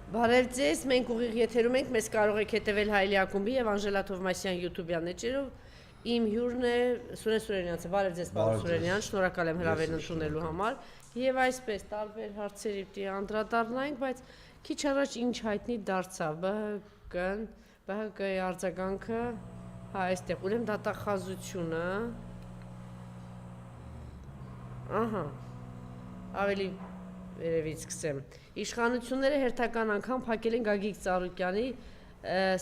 Բարև ձեզ, մենք ուղիղ եթերում ենք, մեզ կարող եք հետևել Հայելի ակումբի եւ Անժելա Թովմասյան YouTube-յան էջերով։ Իմ հյուրն է Սուրեն Սուրենյանցը, բարև ձեզ, պարոն Սուրենյան, շնորհակալ եմ հրավերն ընդունելու համար։ Եվ այսպես տարբեր հարցերի պիտի անդրադառնանք, բայց քիչ առաջ ինչ հայտնի դարձավ ԲՀԿ-ի արձագանքը, հա, այստեղ, ուրեմն դատախազությունը, ահա, ավելի երևից սկսեմ։ Իշխանությունները հերթական անգամ փակել են Գագիկ Ծառուկյանի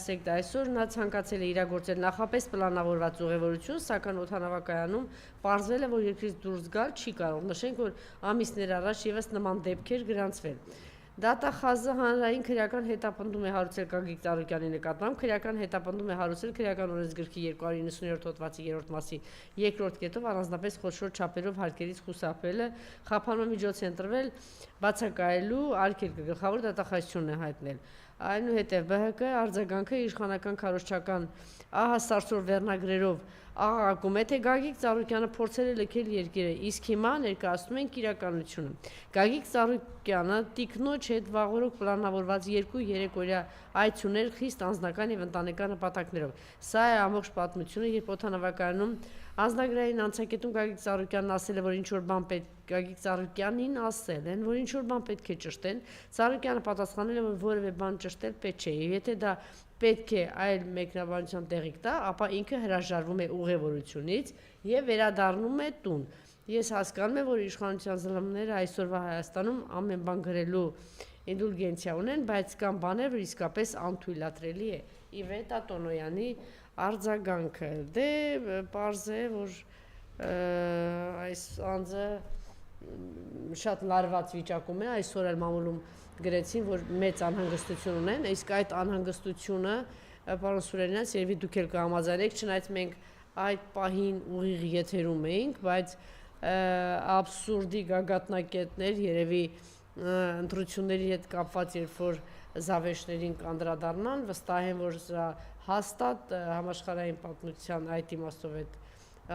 սեկտ այսօր նա ցանկացել է իրագործել նախապես պլանավորված ուղևորություն, սակայն օդանավակայանում պարզվել է, որ երկրից դուրս գալ չի կարող։ Նշենք, որ ամիսներ առաջ եւս նման դեպքեր գրանցվել։ Դատախազը հանրային քրեական հետապնդում է հարուցել Գագիկ Ծառուկյանի նկատմամբ, քրեական հետապնդում է հարուցել քրեական օրենսգրքի 297 հոդվածի 3-րդ մասի 2-րդ կետով առանձնապես խոշոր չափերով հարկերից խուսափելը, խափանման միջոց է ընտրվել բացակայելու արգելքը, գլխավոր դատախազությունն է հայտնել։ Այնուհետև ԲՀԿ արձագանքը իշխանական քարոզչական ահա սարսուռ վերնագրերով աղաղակում է, թե Գագիկ Ծառուկյանը փորձել է լքել երկիրը, իսկ հիմա ներկայացնում ենք իրականությունը։ Գագիկ Ծառուկյանը տիկնոջ հետ վաղօրոք պլանավորված 2-3 օրյա այց ուներ խիստ անձնական եւ ընտանեկան նպատակներով։ Սա է ամբողջ պատմությունը, երբ օդանավակայանում անձնագրային անցակետում Գագիկ Ծառուկյանն ասել է, որ ինչ-որ բան պետք Գագիկ Ծառուկյանին ասել են, որ ինչ-որ բան պետք է ճշտեն, Ծառուկյանը պատասխանել է, որ որևէ բան ճշտել պետք չէ, եւ եթե դա պետք է այլ մեկնաբանության տեղիք տա, ապա ինքը հրաժարվում է ուղևորությունից եւ վերադառնում է տուն։ Ես հասկանում եմ, որ իշխանության զլմները այսօրվա Հայաստանում ամեն բան գրելու ինդուլգենցիա ունեն, բայց կան բաներ, որ իսկապես անթույլատրելի է։ Իվետա Տոնոյանի արձագանքը դե պարզ է, որ այս անձը շատ լարված վիճակում է, այսօր էլ մամուլում գրեցին, որ մեծ անհանգստություն ունեն, իսկ այդ անհանգստությունը, պարոն Սուրենյան, երևի դուք էլ կհամաձայնեք, չնայած մենք այդ պահին ուղիղ եթերում էինք, բայց աբսուրդի գագաթնակետներ երևի ընտրությունների հետ կապված, երբ որ զավեշներին կանդրադառնան, վստահ եմ, որ հաստատ համաշխարհային պատմության այդ իմաստով այդ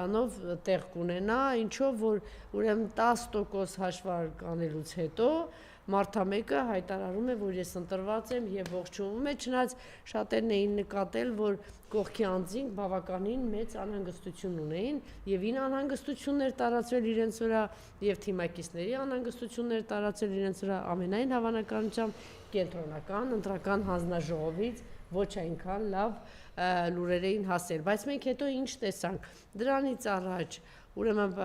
անով տեղ կունենա, ինչով որ ուրեմն 10% հաշվարկ անելուց հետո մարդամեկը հայտարարում է, որ ես ընտրված եմ եւ ողջունվում է, չնայած շատերն էին նկատել, որ կողքի անձին բավականին մեծ անհանգստություն ունեին եւ ին անհանգստություններ տարածվել իրենց վրա եւ թիմակիցների անհանգստություններ տարածել իրենց վրա ամենայն հավանականությամբ կենտրոնական ընտրական հանձնաժողովից ոչ այնքան լավ լուրեր էին հասել, բայց մենք հետո ինչ տեսանք դրանից առաջ ուրեմն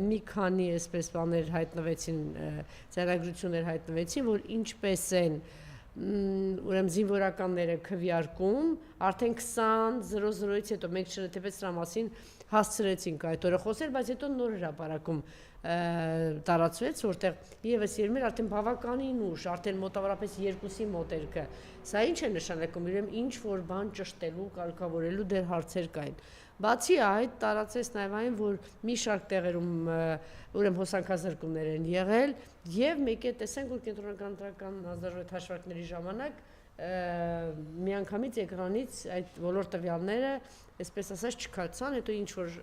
մի քանի այսպես բաներ հայտնվեցին, ծրագրություններ հայտնվեցին, որ ինչպես են ուրեմն զինվորականները քվեարկում, արդեն 20:00-ից հետո մենք չնետվեց դրա մասին հասցրեցինք այդ օրը խոսել, բայց հետո նոր հրապարակում տարածվեց, որտեղ եւս երմեր արդեն բավականին ուշ, արդեն մոտավորապես 2-ի մոտերքը։ Սա ինչ է նշանակում, ուրեմն ինչ որ բան ճշտելու, կարգավորելու դեր հարցեր կային։ Բացի այդ, տարածեց նաև այն, որ մի շարք տեղերում ուրեմն հոսանքազրկումներ են եղել եւ մեկ է տեսանք, որ կենտրոնական ընտրական հանձնաժողովի հաշվարկների ժամանակ միանգամից էկրանից այդ բոլոր տվյալները, այսպես ասած, չքացան, հետո ինչ որ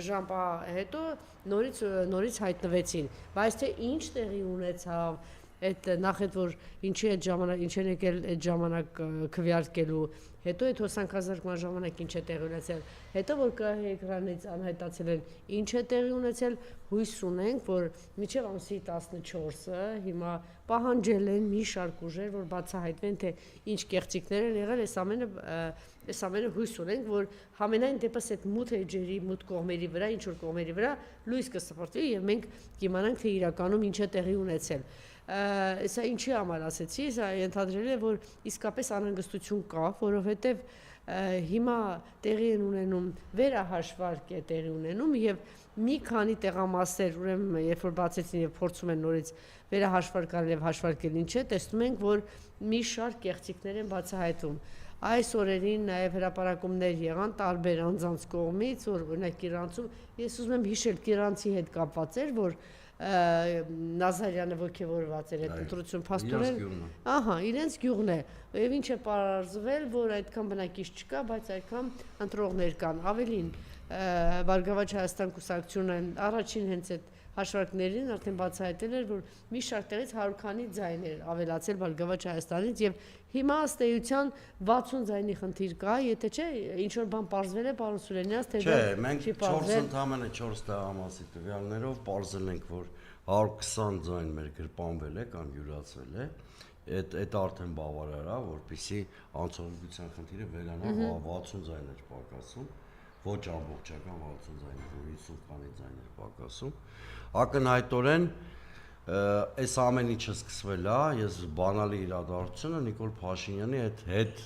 ժամպա հետո նորից հայտնվեցին, բայց թե ինչ տեղի ունեցավ այդ նախ այդ որ ինչի այդ ժամանակ ինչ են եկել այդ ժամանակ քվեարկելու, հետո այդ հոսանքազրկման ժամանակ ինչ է տեղի ունեցել, հետո որ կա էկրանից անհայտացել են ինչ է տեղի ունեցել, հույս ունենք, որ մինչև ամսի 14-ը հիմա պահանջել են մի շարք ուժեր, որ բացահայտվեն, թե ինչ կեղծիքներ են եղել, այս ամենը հույս ունենք, որ համենայն դեպս այդ մութ էջերի, մութ կողմերի վրա, ինչ որ կողմերի վրա լույս կսփռվի եւ մենք կիմանանք, թե իրականում ինչ է տեղի ունեցել։ Սա ինչի համար ասեցի, սա ենթադրել է, որ իսկապես անհանգստություն կա, որովհետև հիմա տեղի են ունենում վերահաշվարկ է տեղի ունենում եւ մի քանի տեղամասեր, ուրեմն երբ որ բացեցին եւ փորձում են նորից վերահաշվարկ արել եւ հաշվարկել ինչ է, տեսնում ենք, որ մի շարք կեղծիքներ են բացահայտվում։ Այս օրերին նաև հրապարակումներ եղան տարբեր անձանց կողմից, որ օրինակ Իրանցում, ես ուզում եմ հիշել Իրանցի հետ կապված էր, որ Նազարյանը ոգևորված էր այդ ընտրություն փաստորեն, ահա, իրենց գյուղն է, եւ ինչ է պարզվել, որ այդքան բնակիչ չկա, բայց այդքան ընտրողներ կան, ավելին Բարգավաճ Հայաստան կուսակցությունը առաջին հենց այդ հաշվարկներին արդեն բացահայտել էր, որ մի շարք տեղից 100 քանի ձայն էր ավելացել Բարգավաճ Հայաստանից եւ հիմա ըստ էության 60 ձայնի խնդիր կա, եթե չէ, ինչ որ բան պարզվել է պարոն Սուրենյանց, թե չէ, մենք 4 ընդամենը 4 տեղամասի տվյալներով պարզել ենք, որ 120 ձայն մեր գրպանվել է կամ յուրացվել է, այդ արդեն բավարար է, որպեսզի անցողջության խնդիրը վերանա, 60 ձայն էր պակասում, ոչ ամբողջական 60 ձայն, 50 քանի ձայն էր պակասում, ակնհայտորեն այս ամեն ինչը սկսվել է, ես բանալի իրադարձությունը Նիկոլ Փաշինյանի հետ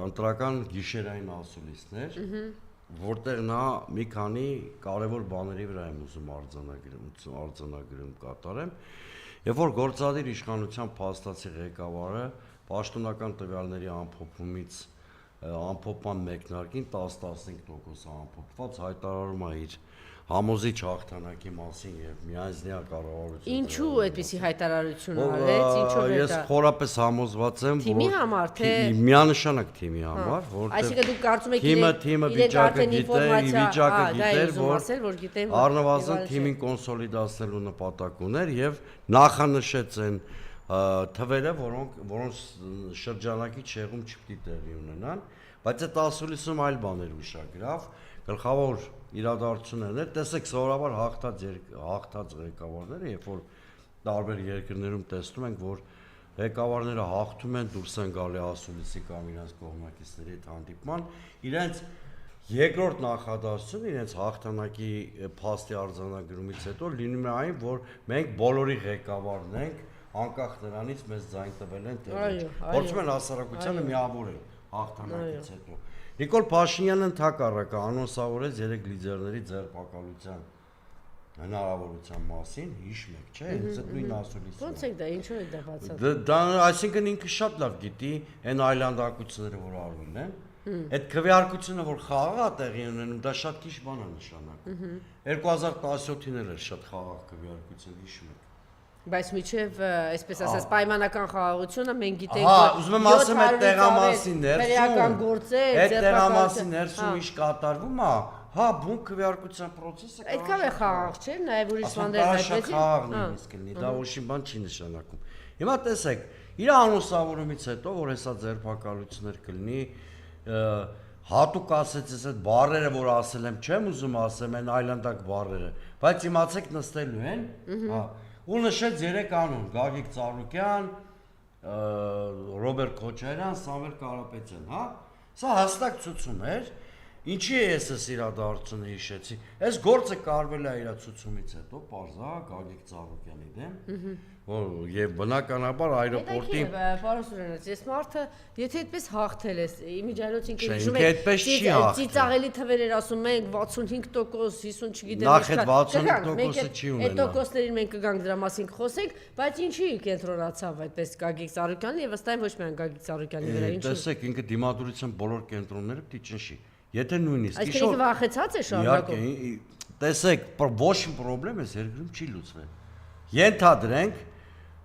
ընտրական գիշերային ասուլիսներ, որտեղ նա մի քանի կարևոր բաների վրա եմ ուզում արձանագրում կատարեմ, երբ որ գործադիր իշխանության փաստացի ղեկավարը պաշտոնական տվյալների ամփոփման մեկնարկին 10-15% ամփոփված հայտարարում է իր համոզիչ հաղթանակի մասին եւ միանձնյա կառավարության։ Ինչու այդպիսի հայտարարություն արեց, ինչով է դա։ Ես խորապես համոզված եմ, թիմի համար, թե միանշանակ թիմի համար, որտեղ այսինքն դուք կարծում եք թիմը վիճակը գիտեր, որ առնվազն թիմին կոնսոլիդացնելու նպատակ ուներ եւ նախանշեց են թվերը, որոնց շրջանակի չեղում չպիտի տեղի ունենան, բայց այդ ասուլիսում այլ բաներ ուշագրավ, գլխավոր իրադարձություններն են, տեսեք սովորաբար հաղթած ղեկավարները, երբ որ տարբեր երկրներում տեսնում ենք, որ ղեկավարները հաղթում են, դուրս են գալի ասուլիսի կամ իրենց կողմնակիցների հետ հանդիպման, իրենց երկրորդ նախադասությունը իրենց հաղթանակի փաստի արձանագրումից հետո լինում է այն, որ մենք բոլորի ղեկավարն ենք, անկախ նրանից մեզ ձայն տվել են տեղից։ Փորձում են հասարակությանը միավորել հաղթանակից հետո։ Նիկոլ Փաշինյանը ընդհակառակը անոնսավորեց 3 լիդերների ձերբակալության հնարավորության մասին, հիշում եք, չէ՞, հենց այդ նույն ասուլիսը։ Ոնց եք դա, ինչու է դա բացատրում։ Դա այսինքն ինքը շատ լավ գիտի այն այլանդակությունները, որ արվում են, այդ քվեարկությունը, որ խաղաղ է տեղի ունենում, դա շատ քիչ բան է նշանակում։ 2017-ին էր շատ խաղաղ քվեարկություն, հիշում եք։ Բայց միջև, այսպես ասած, պայմանական խաղաղությունը մենք գիտենք, որ ուզում եմ ասեմ այդ տեղամասի ներսում գործեր, այդ տեղամասի ներսում ինչ կատարվում է, հա, բուն քվեարկության process-ը այդքան է խաղաղ, չէ՞, նաև ուրիշ բաներ հայտնեցին։ Խաղաղ նույնիսկ լինի, դա ոչինչ բան չի նշանակում։ Հիմա տեսեք, իր անուսավորումից հետո, որ հեսա ձերբակալություններ կլինի, հատուկ ասեցես այդ բառերը, որ ասել եմ, չեմ ուզում ասեմ, այն այլանդակ բառերը, բայց իմացեք նստելու են, հա, ու նշեց 3 անուն՝ Գագիկ Ծառուկյան, Ռոբերտ Քոչարյան, Սամվել Կարապետյան, հա։ Սա հստակ ցուցում էր, ինչի է ես այս իրադարձությունը հիշեցի։ Այս գործը կարվել է իր ցուցումից հետո, պարզա Գագիկ Ծառուկյանի դեմ, եւ բնականաբար այրոպորտի Պարոն Սուրենյանց, ես մարդը, եթե այդպես հաղթել ես, իմիջիայլոց ինքը հիշում եք, ծիծաղելի թվեր էր ասում մենք 65%, 50 չգիտեմ նախ այդ 65%-ը չի ունենա։ Այդ տոկոսներին մենք կգանք դրա մասին խոսենք, բայց ինչի կենտրոնացավ այդպես Գագիկ Ծառուկյանը եւ ըստ այն ոչ միայն Գագիկ Ծառուկյանի վրա, ինչի։ Տեսեք, ինքը դիմադրության բոլոր կենտրոնները պիտի ճնշի։ Եթե նույնիսկ այսինքն ինքը վախեցած է շարունակում։ Տեսեք, ոչ պրոբլեմ է, երկրում չի լուծվել։ Ենթադրենք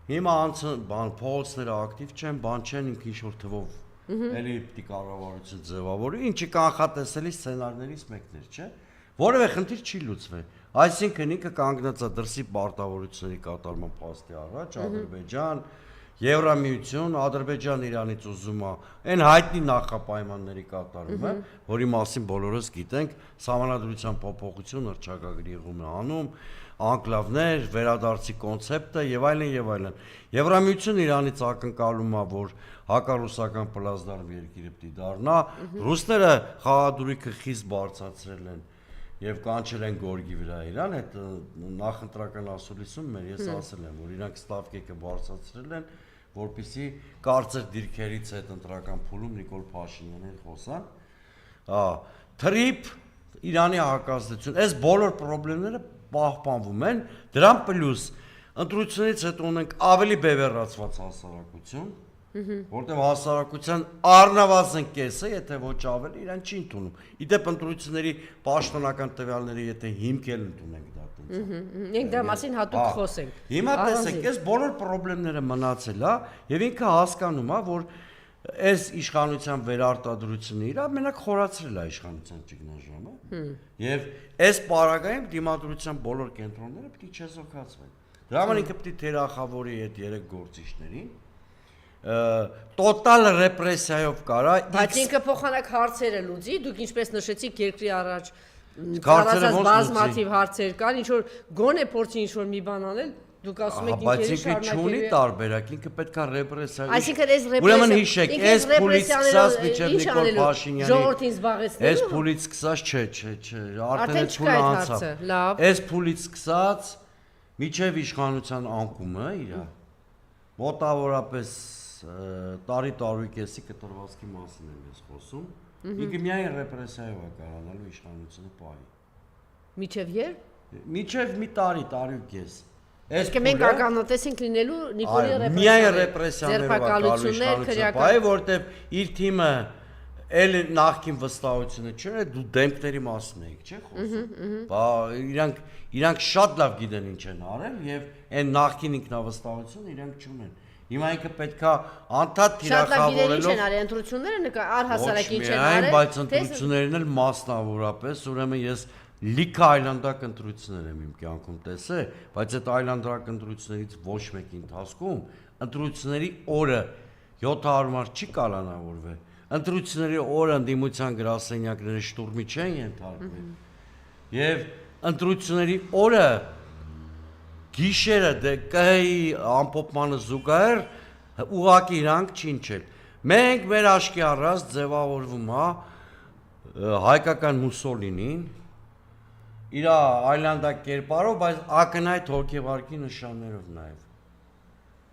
հիմա բան փողոցները ակտիվ չեն, բան չեն, ինքը ինչ-որ թվով էլի պիտի կառավարություն ձևավորի, ինչի կանխատեսելի սցենարներից մեկն էր, չէ՞։ Որևէ խնդիր չի լուծվել։ Այսինքն ինքը կանգնած է դրսի պարտավորությունների կատարման փաստի առաջ, Ադրբեջան, Եվրամիություն, Ադրբեջան Իրանից ուզում է այն հայտնի նախապայմանների կատարումը, որի մասին բոլորս գիտենք, սահմանադրության փոփոխություն հռչակագրի եղում է անում, անկլավներ, վերադարձի կոնցեպտը եւ այլն եւ այլն։ Եվրամիությունը Իրանից ակնկալում է, որ հակառուսական պլազդարմ երկիրը պիտի դառնա, ռուսները խաղադրույքը խիստ բարձրացրել են եւ կանչել են գորգի վրա Իրան, այդ նախընտրական ասուլիսում մեր ես ասել եմ, որ իրանք ստավկեքը բարձրացրել են, որպեսզի կարծր դիրքերից այդ ընտրական փուլում Նիկոլ Փաշինյանն խոսան, թրիփ Իրանի հակազդեցություն, այս բոլոր խնդիրները պահպանվում են, դրան պլյուս ընտրությունից հետո ունենք ավելի բևեռացված հասարակություն, որտեղ հասարակության առնվազն կեսը, եթե ոչ ավելի, իրան չի ընդունում։ Իդեպ ընտրությունների պաշտոնական տվյալների եթե հիմք էլ ընդունենք դա տենց։ Մենք դրա մասին հատուկ խոսենք։ Հիմա տեսեք, այս բոլոր խնդիրները մնացել է եւ ինքը հասկանում է, որ այս իշխանության վերարտադրությունը իրա մենակ խորացրել է իշխանության ճգնաժամը եւ այս պարագայում դիմադրության բոլոր կենտրոնները պիտի չեզոքացվեն։ Դրա համար ինքը պիտի թերախավորի այդ երեք գործիչներին տոտալ ռեպրեսիայով կարա Բայց ինքը փոխանակ հարցերը լուծի, դուք ինչպես նշեցիք երկրի առաջ Հարցերը ոնց բազմաթիվ հարցեր կան, ինչ որ գոնե փորձի ինչ որ մի բան անել, դուք ասում եք բայց ինքերի ինքը չունի տարբերակ, ինքը պետքա ռեպրեսիա։ Այսինքն այս Ուրեմն հիշեք, այս փուլից սկսած միջև Նիկոլ Փաշինյանի ժողովրդին զբաղեցնելու։ Այս փուլից սկսած չէ, արդեն այդ չկա փուլը այդ անցավ։ հարցը, լավ։ Այս փուլից սկսած միջև իշխանության անկումը իրա մոտավորապես տարի-տարուկեսի կտրվածքի մասին եմ ես խոսում։ Ինքը միայն ռեպրեսիայով է կարողանալու իշխանությունը պահի։ Միջև երբ։ Միջև մի տարի-կես։ Իսկ մենք ականատես ենք լինելու Նիկոլի միայն ռեպրեսիաներով գալու իշխանությունը պահի, որտեվ իր թիմը էլ նախքին վստահությունը չէ, դու դեմքների մասին եք, չէ՞ խոսում։ Բա իրանք շատ լավ գիտեն ինչ են արել եւ այն նախքին ինքնավստահությունը իրանք չունեն։ Հիմա ինքը պետքա անդադ թիրախավորելով Շատ լավ գիտեն ինչ են արել, ընտրությունները առհասարակ ինչ են արել, արել, բայց ընտրություններն էլ մասնավորապես, ուրեմն ես լիքը այլանդակ ընտրություններ եմ իմ կյանքում տեսել, բայց այդ այլանդակ ընտրություններից ոչ մեկի ընթացքում ընտրությունների օրը 700 մարդ չի կալանավորվել։ Ընտրությունների օրը ընդդիմության գրասենյակները շտուրմի չեն ենթարկվել։ Եվ ընտրությունների օրը գիշերը դե կհեի ամփոփմանը զուգահեռ ուղակի իրանք չինչել։ Մենք մեր աշկի առած ձևավորվում է հայկական Մուսոլինին իր այլանդակ կերպարով, բայց ակնհայտ հոգեվարքի նշաններով նաև։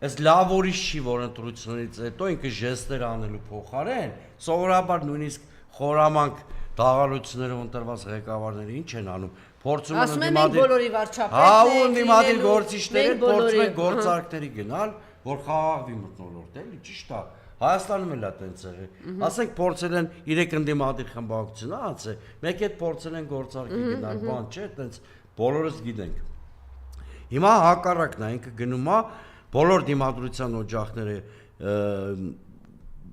Այս լավ ուրիշ չի, որ ընտրություններից հետո ինքը ժեստեր անելու փոխարեն, սովորաբար նույնիսկ խորամանկ դաղալություններով ընտրված ղեկավարները ինչ են անում, փորձում են ընդդիմադիր գործիչները փորձում են գործարքների գնալ, որ խաղաղվի մթնոլորտ էլի, ճիշտ է։ Հայաստանում էլ է տենց եղել։ Ասենք փորձել են 3 ընդդիմադիր խմբակցություն ացել, մեկ էլ փորձել են գործարքի գնալ, բան չէ, տենց բոլորս գիտենք։ Հիմա հակառակն է, ինքը գնում է բոլոր դիմադրության օջախները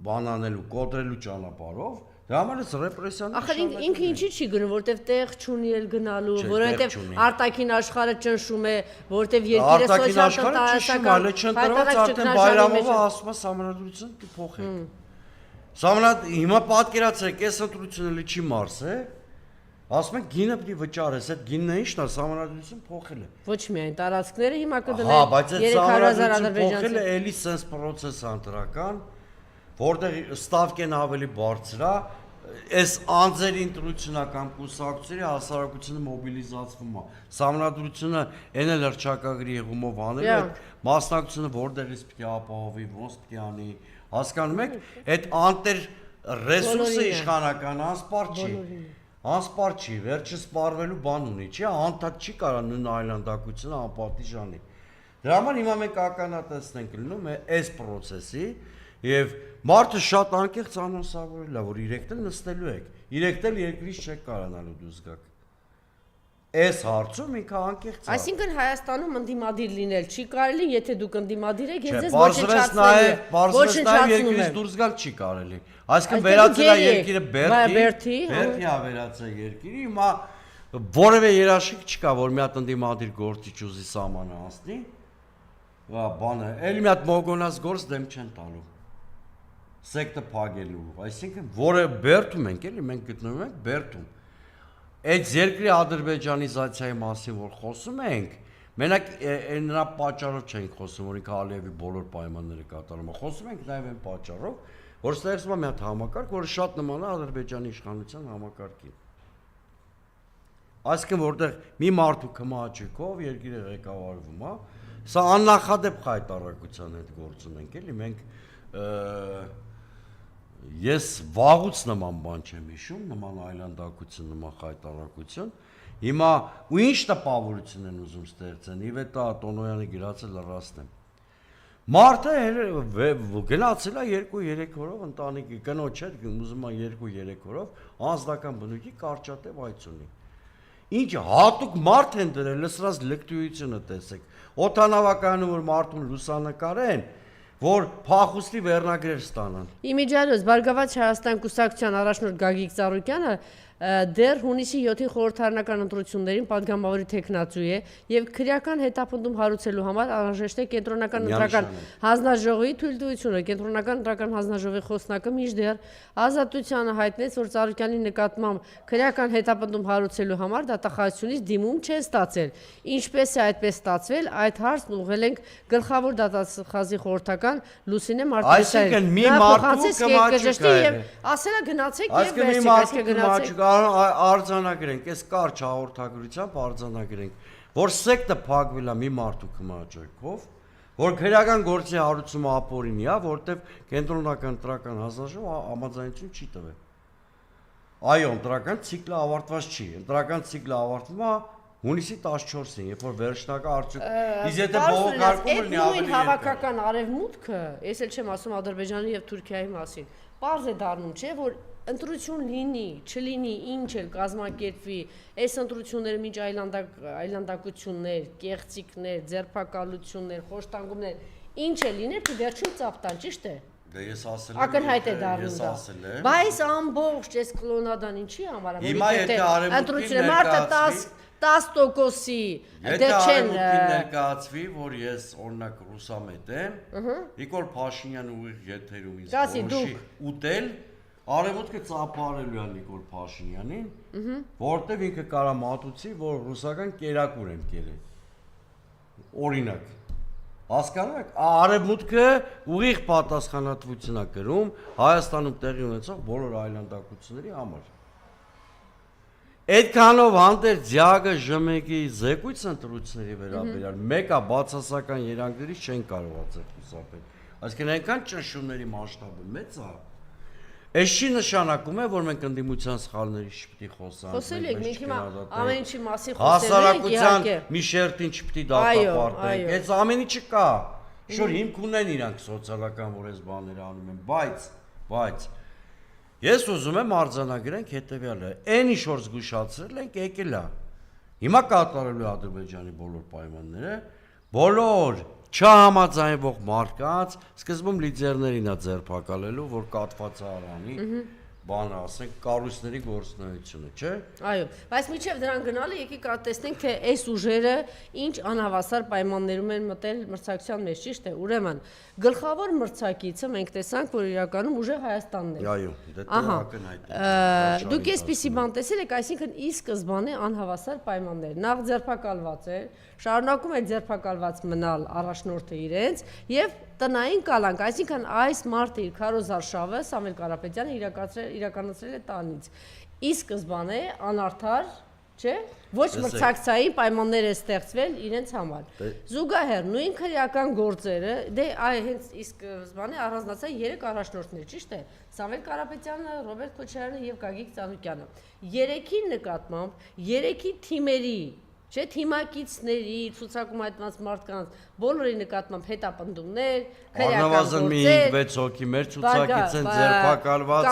բանանելու, կոտրելու ճանապարհով, դրա համար է ռեպրեսիան։ Ախր ինքը ինչի չի գնում, որտեվ տեղ չունի էլ գնալու, որովհետև արտաքին աշխարհը ճնշում է, որտեվ երկիրը սոցիալ-տնտեսական չընտրված արդեն Բայրամովը ասում է համանդրությունը կփոխեք։ Հիմա պատկերացրեք, այս ընտրությունը չի մարս է։ Ասում են գինը պիտի վճարես, այդ գինն ինչն է, համանդրությունը փոխել է։ Ոչ միայն տարածքները հիմա կդնեն 300,000 ադրբեջանցի։ Փոխել է էլի sense process անտրական, որտեղ ստավկեն ավելի բարձր է, այս անձերի ընտրությունական կուսակցությունների հասարակությունը մոբիլիզացվում է։ Համանդրությունը այն էլ հռչակագրի եղումով անել է, մասնակցությունը որտեղից պիտի ապահովի, ոնց պիտի անի, հասկանում եք, այդ անտեր ռեսուրսը իշխանական անսպար չի։ Անսպար չի, վերջը սպառվելու բան ունի, չի, անդադ չի կարա նույն այլանդակությունը անպատիժ անի։ Դրա համար հիմա մենք ականատեսենք լինում է այս process-ի եւ մարդը շատ անկեղծ անոնսավորել է, որ իրեկտել նստելու եք, իրեկտել երկրից չեք կարողանալու դուրս գաք։ Այս հարցում ինքը անկեղծ է։ Այսինքն Հայաստանում ընդդիմադիր լինել չի կարելի, եթե դուք ընդդիմադիր եք, ես ձեզ ոչնչացնեմ։ Երկրից դուրս գալ չի կարելի։ Այսինքն վերածել է երկիրը Բերթի, վերածել երկիրի, հիմա որևէ երաշխիք չկա, որ մի հատ ընդդիմադիր գործիչ ուզի սահմանը անցնի։ Բանը, էլի մի հատ մոգոնած գործ դեմ չեն տալու։ Սեկտը փակելու, այսինքն որը Բերթում ենք, էլի մենք գտնվում ենք Բերթում։ Այդ երկրի ադրբեջանիզացիայի մասին որ խոսում ենք, մենակ նրա պատճառով չենք խոսում, որ ինքը Ալիևի բոլոր պայմանները կատարում է, խոսում ենք նաև այն պատճառով, որ ստեղծվում է մի հատ համակարգ, որը շատ նման է Ադրբեջանի իշխանության համակարգին։ Այսինքն որտեղ մի մարդու քմաճիկով երկիրը ղեկավարվում է, սա աննախադեպ խայտարակության հետ գործ ունենք, էլի մենք ես վաղուց նման բան չեմ հիշում, նման այլանդակություն, նման խայտարակություն։ Հիմա ու ինչ տպավորություն են ուզում ստեղծեն, իվ դա Տոնոյանը գրածը լրացնեմ։ Մարդը գնացել է 2-3 օրով ընտանիքի կնոջ հետ, ուզում է 2-3 օրով անձնական բնույթի կարճատև այց ունի։ Ինչ հատուկ մարդ են դրել, լսրած լկտույությունը տեսեք։ Օդանավակայանում որ մարդուն լուսանկարեն, որ փախուստի վերնագրեր ստանան։ Իմիջիայլոց Բարգավաճ Հայաստան կուսակցության առաջնորդ Գագիկ Ծառուկյանը դեռ հունիսի 7-ի խորհրդարանական ընտրություններին падգամավորի տեխնացու է եւ քրեական հետապնդում հարուցելու համար անհրաժեշտ է կենտրոնական ընտրական հանձնաժողովի թույլտվությունը։ Կենտրոնական ընտրական հանձնաժողովի խոսնակը մինչդեռ Ազատությանը հայտնեց, որ Ծառուկյանի նկատմամբ քրեական հետապնդում հարուցելու համար դատախազությունից դիմում չէ ստացել։ Ինչպես է այդպես ստացվել, այդ հարցն ուղղել ենք գլխավոր դատախազի խորհրդական Լուսինե Մարտիրոսյանին։ Այսինքն մի մարդու կմաճկա է։ Ասելա գնացեք եւ Այսինքն մի վերցեք, մարդու գնացեք։ արձանագրենք, այս կարճ հաղորդագրությամբ արձանագրենք, որ սեկտը փակվել է մի մարդու կմաճկով, որ քրեական գործի հարուցումը ապօրինի է, որտեվ կենտրոնական ընտրական հանձնաժողովը համաձայնություն չի տվել։ Այո, ընտրական ցիկլը ավարտված չի։ Ընտրական ցիկլը ավարտվում է հունիսի 14-ին, երբ որ վերջնական արդյունք։ Իսկ եթե բողոքարկումը լինի ավելի հավաքական արևմուտքը, ես էլ չեմ ասում Ադրբեջանի եւ Թուրքիայի մասին, պարզ է դառնում, չէ, որ ընտրություն լինի, չլինի, ինչ էլ կազմակերպվի, այս ընտրությունները մինչ այլանդակություններ, կեղծիքներ, ձերբակալություններ, խոշտանգումներ, ինչ էլ լիներ, դու վերջում ծափտան, ճիշտ է։ Դե ես ասել եմ, ակնհայտ է դառնում դա։ Բայց ամբողջ այս կլոնադան ինչի համար է։ Հիմա եթե արևմուտքին մարդը 10%-ի եթե արևմուտքին ներկայացվի, որ ես օրինակ ռուսամետ եմ, Նիկոլ Փաշինյանը ուղիղ եթերում ինձ որոշի ուտել, արևմուտքը ծափարելու է Նիկոլ Փաշինյանին, որտեվ ինքը կարա մատուցի, որ ռուսական կերակուր եմ կերել։ Օրինակ հասկանում եք, արևմուտքը ուղիղ պատասխանատվություն է կրում Հայաստանում տեղի ունեցող բոլոր այլանդակությունների համար։ Այդքանով հանդերձ ԶԱԳ-ը ԺՄԵԿ-ի զեկույց ընտրությունների վերաբերյալ մեկը բացասական երանգներից չեն կարողացել խուսափել։ Այսինքն այնքան ճնշումների մասշտաբը մեծ է։ Այս չի նշանակում է, որ մենք ընդդիմության սխալներից չպետք է խոսանք։ Խոսել ենք, մենք հիմա ամեն ինչի մասին խոսել ենք, հասարակության մի շերտին չպետք է դատապարտենք։ Այս ամեն ինչը կա։ Շուտ հիմք ունեն իրանք սոցիալական, որ այս բաները անում են, բայց ես ուզում եմ արձանագրենք հետևյալը, այն ինչ որ զգուշացրել ենք, եկել է։ Հիմա կատարելու Ադրբեջանի բոլոր պայմանները, բոլոր չհամաձայնվող մարդկանց սկզբում լիդերներին է ձերբակալելու, որ կատված է արանի, բանը ասենք կառույցների գործունեությունը, չէ՞։ Այո, բայց միջև դրան գնալը եկեք տեսնենք, թե այս ուժերը ինչ անհավասար պայմաններում են մտել մրցակցության մեջ, ճիշտ է։ Ուրեմն գլխավոր մրցակիցը մենք տեսանք, որ իրականում ուժը Հայաստանն է։ Այո, դա ակնհայտ է։ Դուք այսպիսի բան տեսել եք, այսինքն ի սկզբանե անհավասար պայմաններ։ Նախ ձերբակալված է, շարունակում է ձերբակալված մնալ առաջնորդը իրենց եւ տնային կալանք, այսինքն այս մարտի իր քարոզարշավը Սամվել Կարապետյանը իրականացրել է տանից։ Ի սկզբանե անարդար, չէ՞, ոչ մրցակցային պայմաններ է ստեղծվել իրենց համար։ Զուգահեռ նույն քրեական գործերը, դե հենց ի սկզբանե առանձնացան 3 առաջնորդներ, ճիշտ է։ Սամվել Կարապետյանը, Ռոբերտ Քոչարյանը եւ Գագիկ Ծառուկյանը։ 3-ի նկատմամբ 3-ի թիմերի Չէ, թիմակիցների, ցուցակում հայտնված մարդկանց բոլորի նկատմամբ հետապնդումներ, քրեական գործեր, մի 5-6 հոգի մեր ցուցակից են ձերբակալված,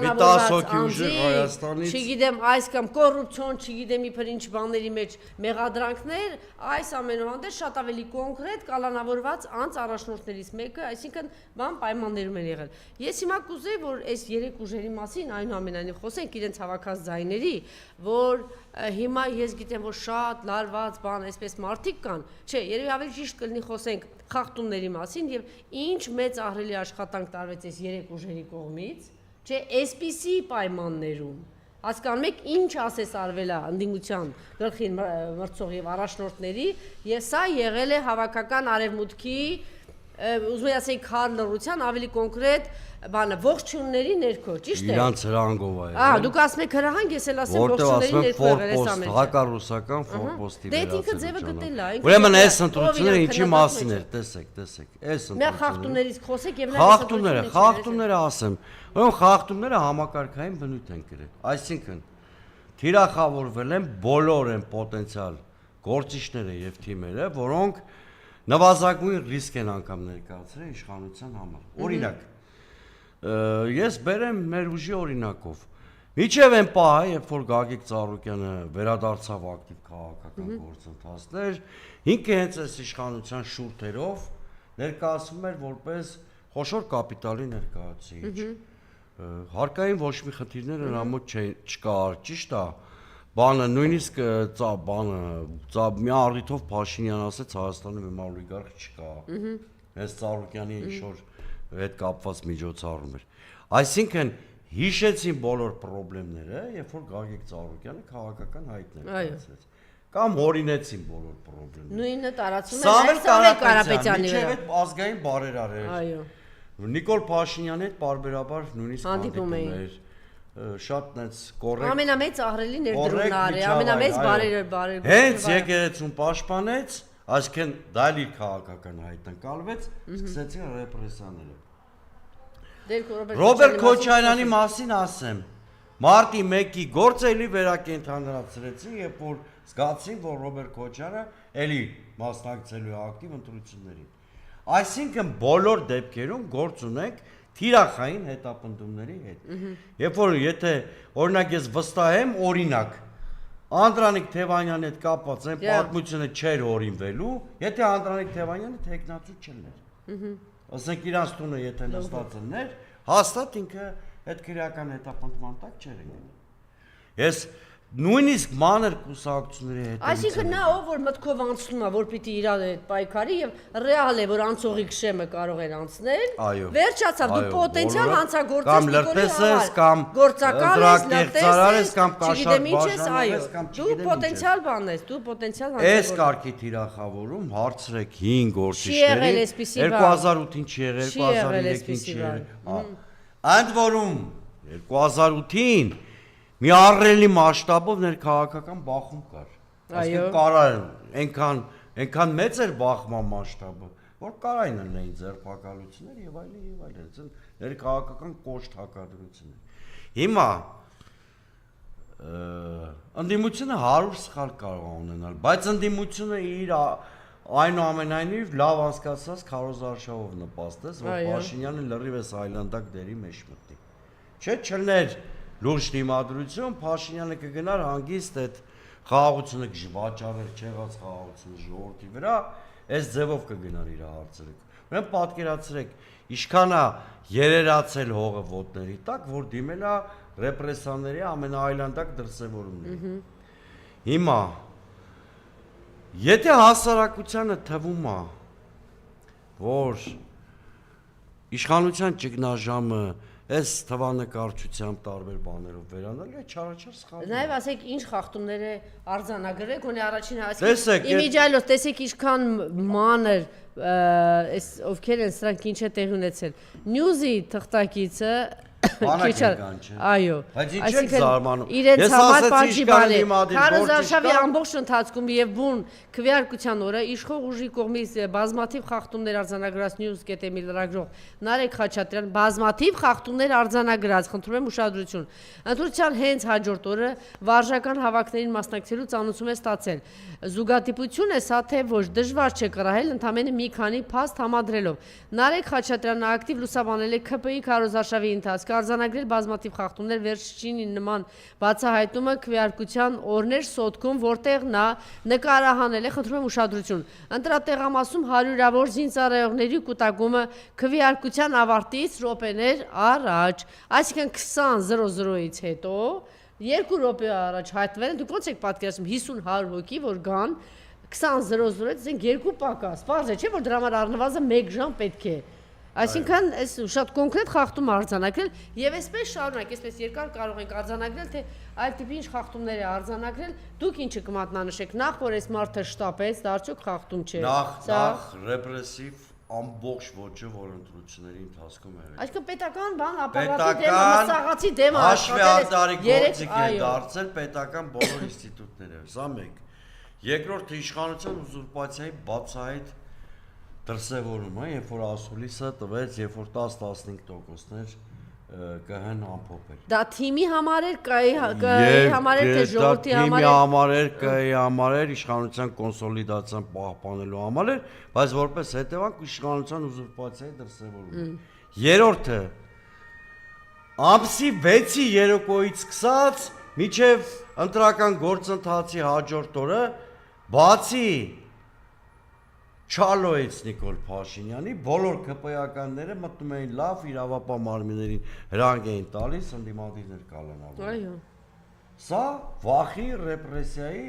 մի 10 հոգի ուժեղ Հայաստանից, չգիտեմ, այս կամ կոռուպցիոն, չգիտեմ իբր ինչ բաների մեջ մեղադրանքներ, այս ամենուհանդերձ շատ ավելի կոնկրետ կալանավորված անց առաջնորդներից մեկը, այսինքն բան պայմաններում են եղել։ Ես հիմա կուզեի, որ այս 3 ուժերի մասին այնուամենայնիվ խոսենք իրենց հավաքած ձայների, որ հիմա ես գիտեմ, որ շատ լարված բան, այսպես մարդիկ կան, չէ, երևի ավելի ճիշտ կլինի խոսենք խախտումների մասին եւ ինչ մեծ ահռելի աշխատանք տարվեց այս 3 ուժերի կողմից, չէ, այսպիսի պայմաններում։ Հասկանում եք, ինչ ասես արվել է ընդդիմության գլխին մրցող եւ առաջնորդների, եւ սա եղել է հավաքական արևմուտքի, ուզում եմ ասել, քար լռության ավելի կոնկրետ բանը ողջունների ներքո, ճիշտ է։ Իրանց հրանգով է։ Դուք ասում եք հրահանգ, ես էլ ասեմ ողջունների ներքո եղել է սա մեջը։ Հակառուսական ֆորպոստի վերածել։ Դե ինքը ձևը գտել է։ Ուրեմն այս ընտրությունները ինչի մասին էր, տեսեք, այս ընտրությունները։ Նա խախտումներից խոսեք եւ նա խախտումները ասեմ։ Ուրեմն խախտումները համակարգային բնույթ են կրել։ Այսինքն թիրախավորվել են բոլոր են պոտենցիալ գործիչները եւ թիմերը, որոնք նվազագույն ռիսկ են անգամ ներկայացրել իշխանության համար։ Օրինակ ես բերեմ մեր ուժի օրինակով։ Միջև այն պահը, երբ որ Գագիկ Ծառուկյանը վերադարձավ ակտիվ քաղաքական գործընթացներ, ինքը հենց այս իշխանության շուրթերով ներկայացվում էր որպես խոշոր կապիտալի ներկայացուցիչ։ Հարկային ոչ մի խնդիրներ նրա մոտ չկար, ճիշտ է։ Բանը նույնիսկ մի առիթով Փաշինյան ասեց Հայաստանում հիմա օլիգարխ չկա։ Հենց Ծառուկյանի ինչ-որ հետ կապված միջոցառում էր։ Այսինքն հիշեցին բոլոր խնդիրները, երբ որ Գագիկ Ծառուկյանը քաղաքական հայտ ներկայացրեց։ Կամ հորինեցին բոլոր խնդիրները։ Նույնը տարածում է Սամվել Կարապետյանի վրա։ Մինչև այդ ազգային բարերար էր։ Այո։ Նիկոլ Փաշինյանի հետ պարբերաբար նույնիսկ հանդիպում էր։ Շատ նենց կոռեկտ։ Ամենամեծ ահռելի ներդրումն է, ամենամեծ բարեր։ Հենց եկեղեցուն պաշտպանեց, այսինքն դա իր քաղաքական հայտ ընկալվեց, սկսեցին ռեպրեսիաները։ Ռոբերտ Քոչարյանի մասին ասեմ, մարտի 1-ի գործը վերակենդանացրեցին, երբ որ զգացին, որ Ռոբերտ Քոչարյանը էլի մասնակցելու է ակտիվ ընտրություններին։ Այսինքն բոլոր դեպքերում գործ ունենք թիրախային հետապնդումների հետ։ Երբ որ եթե օրինակ ես վստահեմ, օրինակ Անդրանիկ Թևանյանի հետ կապված այն պատմությունը չէր օրինվելու, եթե Անդրանիկ Թևանյանը տեխնացու չլներ։ Ասենք իրանց տունը եթե նստած էր, հաստատ ինքը այդ քրեական հետապնդման տակ չէր եղել։ Ես նույնիսկ մանր կուսակցությունների հետ։ Այսինքն նա ով որ մտքով անցնում է, որ պիտի իր հետ պայքարի եւ ռեալ է որ անցողի քշեմը կարող էր անցնել, վերջացավ դու պոտենցիալ հանցագործես Նիկոլի համար, գործակալ ես, լրտես ես, կամ կաշառ բաժանես, կամ դու պոտենցիալ բան ես, դու պոտենցիալ հանցագործ։ Այս կարգի թիրախավորում հարցրեք 5 գործիչների 2008-ին չի եղել, 2003-ին չի եղել։ Ընդ որում 2008-ին մի առելի մասշտաբով ներքաղաքական բախում կար։ Այսինքն կարար այնքան մեծ էր բախման մասշտաբը, որ կարային լինեին ձերբակալություններ եւ այլն, ներքաղաքական կոշտ հակադրություններ։ Հիմա ընդդիմությունը 100 սխալ կարող է ունենալ, բայց ընդդիմությունը իր այնուամենայնիվ լավ հասկացած քարոզարշավով նպաստեց, որ Փաշինյանը լրիվ էս այլանդակ դերի մեջ մտնի։ Չէ՞ չլներ լուրջ դիմադրություն, Փաշինյանը կգնար հանգիստ այդ խաղաղությունը կվաճառեր, չեղած խաղաղությունը ժողովրդի վրա, այս ձևով կգնար իր հարցերը։ Ուրեմն պատկերացրեք, ինչքան է երերացել հողը ոտների տակ, որ դիմել է ռեպրեսիաների ամենաայլանդակ դրսևորումների։ Հիմա եթե հասարակությանը թվում է, որ իշխանության ճգնաժամը այս թվանկարչությամբ տարբեր բաներով վերանալ է չարաչար սխալ։ Նաև ասեք ինչ խախտումներ է արձանագրել, գոնե առաջին հասկացեք։ Իմիջիալով տեսեք ինչքան մանր այս ովքեր են սրանք ինչ է տեղի ունեցել։ Նյուզի թղթակիցը այո, այսինքն իրենց համար պարզի բան է։ Քարոզարշավի ամբողջ ընթացքում եւ բուն քվեարկության օրը իշխող ուժի կողմից բազմաթիվ խախտումներ արձանագրած news.am-ի լրագրող Նարեկ Խաչատրյան բազմաթիվ խախտումներ արձանագրած, խնդրում եմ ուշադրություն։ Ընտրության հենց հաջորդ օրը վարժական հավաքներին մասնակցելու ծանուցում է ստացել։ Զուգադիպություն է սա թե ոչ, դժվար չէ կռահել ընդամենը մի քանի փաստ համադրելով։ Նարեկ Խաչատրյանը ակտիվ լուսաբանել է ՔՊ-ի քարոզարշավի ընթացքը, արձանագրել բազմաթիվ խախտումներ, վերջինի նման բացահայտումը քվեարկության օրներ Սոտքում, որտեղ նա նկարահանել է, խնդրում եմ ուշադրություն, ընտրատեղամասում հարյուրավոր զինծառայողների կուտակումը քվեարկության ավարտից րոպեներ առաջ, այսինքն 20:00-ից հետո 2 րոպե առաջ հայտնվել են, դուք ոնց եք պատկերացնում 50-100 հոգի, որ գան 20:00-ից զենք 2 պակաս, պարզ է, չէ՞ որ դրա համար առնվազն 1 ժամ պետք է։ Այսինքն այս շատ կոնկրետ խախտում արձանագրել եւ այսպես շարունակ, այսպես երկար կարող ենք արձանագրել, թե այլ տիպի ինչ խախտումներ է արձանագրել, դուք ինչը կմատնանշեք, նախ որ այս մարդը շտապեց, դա արդյոք խախտում չէ։ Նախ ռեպրեսիվ ամբողջ ոճը, որ ընտրությունների ընթացքում էր։ Այսինքն պետական բան ապարատի դեմ, մսաղացի դեմ աշխատել գործիք է դարձել պետական բոլոր ինստիտուտները։ Սա մեկ։ Երկրորդը իշխանության ուզուրպացիայի բացահայտ դրսևորումը, երբ որ ասուլիսը տվեց, երբ որ 10-15%-ներ կհեն ամփոփել։ Դա թիմի համար էր, ԿԸ-ի համար էր, թե ժողովրդի համար էր։ Թիմի համար էր, ԿԸ-ի համար էր, իշխանության կոնսոլիդացիան պահպանելու համար էր, բայց որպես հետևանք իշխանության ուզուրպացիայի դրսևորում։ Երրորդը ամսի 6-ի երեկոյից սկսած մինչև ընտրական գործընթացի հաջորդ օրը բացի Չալոեց Նիկոլ Փաշինյանի, բոլոր ԿՊ-ականները մտնում էին լավ իրավապահ մարմիններին հրանք էին տալիս, ընդդիմադիրներ կալանավորում։ Այո։ Սա վախի, ռեպրեսիայի,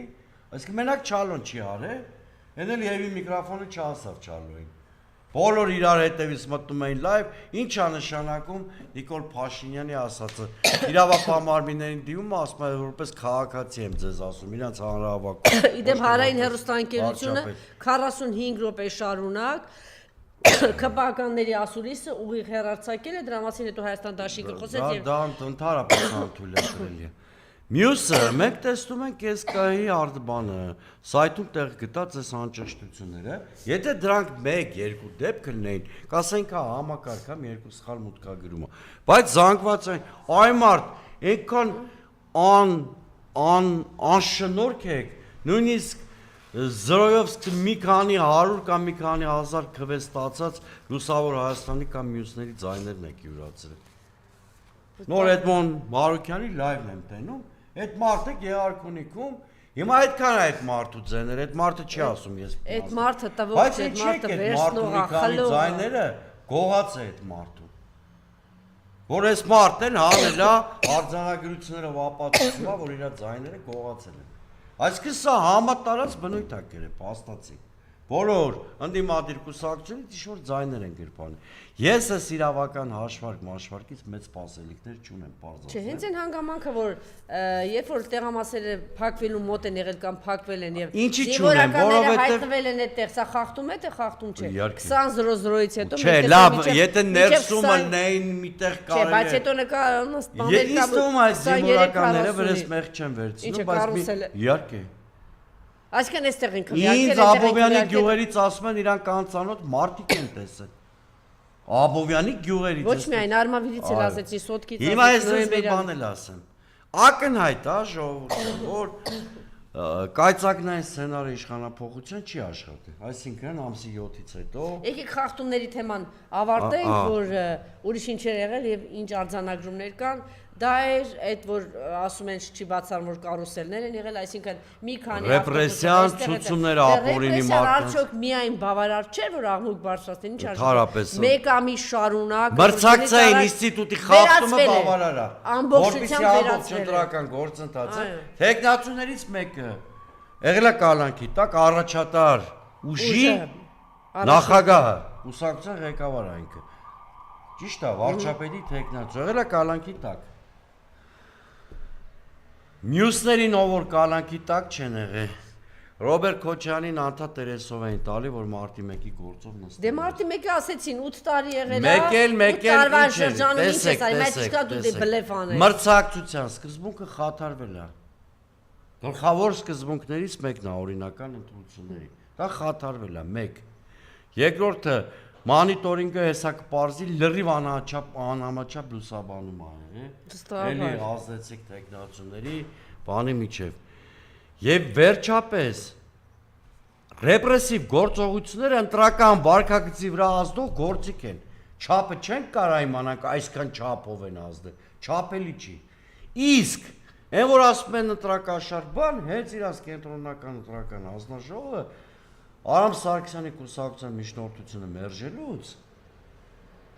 այսինքն մենակ Չալոն չի արել, հեն էլ Եվի միկրոֆոնը չասավ Չալոին։ Բոլոր իրար հետևից մտնում էին լայվ, ինչ է նշանակում Նիկոլ Փաշինյանի ասածը։ Իրավապահ մարմիններին դիմում ասում է որպես քաղաքացի եմ ձեզ ասում, իրանց հանրահավաքում։ Իդեպ Հանրային հեռուստաընկերությունը 45 րոպե շարունակ ԿՊ-ականների ասուլիսը ուղիղ հեռարձակել է, դրա մասին հետո Հայաստան դաշինքը խոսեց եւ դա ընդհանրապես անթույլատրելի է։ Մյուսը մենք տեսնում ենք Կեսկայի արդբանը, սայթում տեղ գտած այս անճշտությունները, եթե դրանք 1-2 դեպք լինեին, կասենք հա համակարգ համ երկու սխալ մուտքագրում է, բայց զանգված են, այ մարդ, այնքան անշնորհք եք, նույնիսկ զրոյով մի քանի 100 կամ մի քանի հազար քվե ստացած լուսավոր Հայաստանի կամ մյուսների ձայներն եք յուրացրել։ Նոր Էդմոն Մարուկյանի լայվն եմ տենում, այդ մարդը Գեհարքունիքում, հիմա այդքան է այդ մարդու ձայները, այդ մարդը չի ասում ես։ Այդ մարդը տվող չէ, այդ մարդը վերցնող է, խլող է։ Ձայները գողաց է այդ մարդու։ Որ այս մարդն հանել է արձանագրություններով ապացուցում է, որ իր ձայները գողացել են։ Այսինքն սա համատարած բնույթ է կերել, փաստացի։ Բոլոր ընդդիմադիր կուսակցությունից ինչ-որ ձայներ են գրպանում։ Ես այս իրավական հաշվարկից մեծ սպասելիքներ չունեմ, պարզապես։ Չէ, հենց այն հանգամանքը, որ երբ որ տեղամասերը փակվելու մոտ են եղել կամ փակվել են եւ զինվորականները հայտնվել են այդտեղ, սա խախտում է, թե խախտում չէ։ 20:00-ից հետո Չէ, լավ, եթե ներսում ըլնեին միտեղ կարելի է։ Չէ, բայց հետո նկարել Ես թվում այս զինվորականները վրես մեղ չեն վերցնում, բայց իհարկե Այսինքն այստեղ են քվեարկել։ Ինձ Աբովյանի գյուղերից ասում են իրանք անծանոթ մարդիկ են տեսել։ Աբովյանի գյուղերից։ Ոչ միայն Արմավիրից էլ ասեցի, Սոտկից ասեցի։ Հիմա ես ձեզ մի բան էլ ասեմ։ Ակնհայտ է ժողովուրդը, որ կայծակնային սցենարի իշխանափոխության չի աշխատել։ Այսինքն ամսի 7-ից հետո եկեք խախտումների թեման ավարտենք, որ ուրիշ ինչ էր եղել եւ ինչ արձանագրումներ կան։ Դա էր այդ որ ասում են չի բացառում որ կարուսելներ են եղել, այսինքն մի քանի ռեպրեսիան ցուցումները ապօրինի մարդկանց։ Արդյոք միայն բավարար չէ որ աղմուկ բարձրացնեն, ինչ Ընդհանրապես մեկ ամիս շարունակ մրցակցային ինստիտուտի խախտումը բավարար է։ Ամբողջությամբ վերացվել դրական գործընթաց է։ Տեխնացուներից մեկը եղել է կալանքի տակ առաջատար ուժի նախագահը, կուսակցության ղեկավարը ինքը։ Ճիշտ է, վարչապետի տեխնացու եղել է կալանքի տակ։ Մյուսներին ով որ կալանքի տակ չեն եղել, Ռոբերտ Քոչյանին անդա Տերեսով էին տալի, որ մարտի 1-ի գործով նստել։ Դե մարտի 1-ը ասեցին 8 տարի եղել է։ Մեկ էլ մրցակցության սկզբունքը խաթարվել է։ Գլխավոր սկզբունքներից մեկն է օրինական ընտրությունների։ Դա խաթարվել է 1։ Երկրորդը Monitoring-ը հեսա կպարզի լրիվ անհամաչափ լուսաբանում ա եղել։ Էլի ազդեցիկ տեխնացուների բանի միջև։ Եվ վերջապես ռեպրեսիվ գործողությունները ընտրական վարքագծի վրա ազդող գործիք են։ Չափը չենք կարող իմանանք այսքան չափով են ազդել։ Չափելի չի։ Իսկ այն որ ասում են ընտրակաշար բան, հենց իրաց կենտրոնական ընտրական հանձնաժողովը Արամ Սարգսյանի կուսակցության միջնորդությունը մերժելուց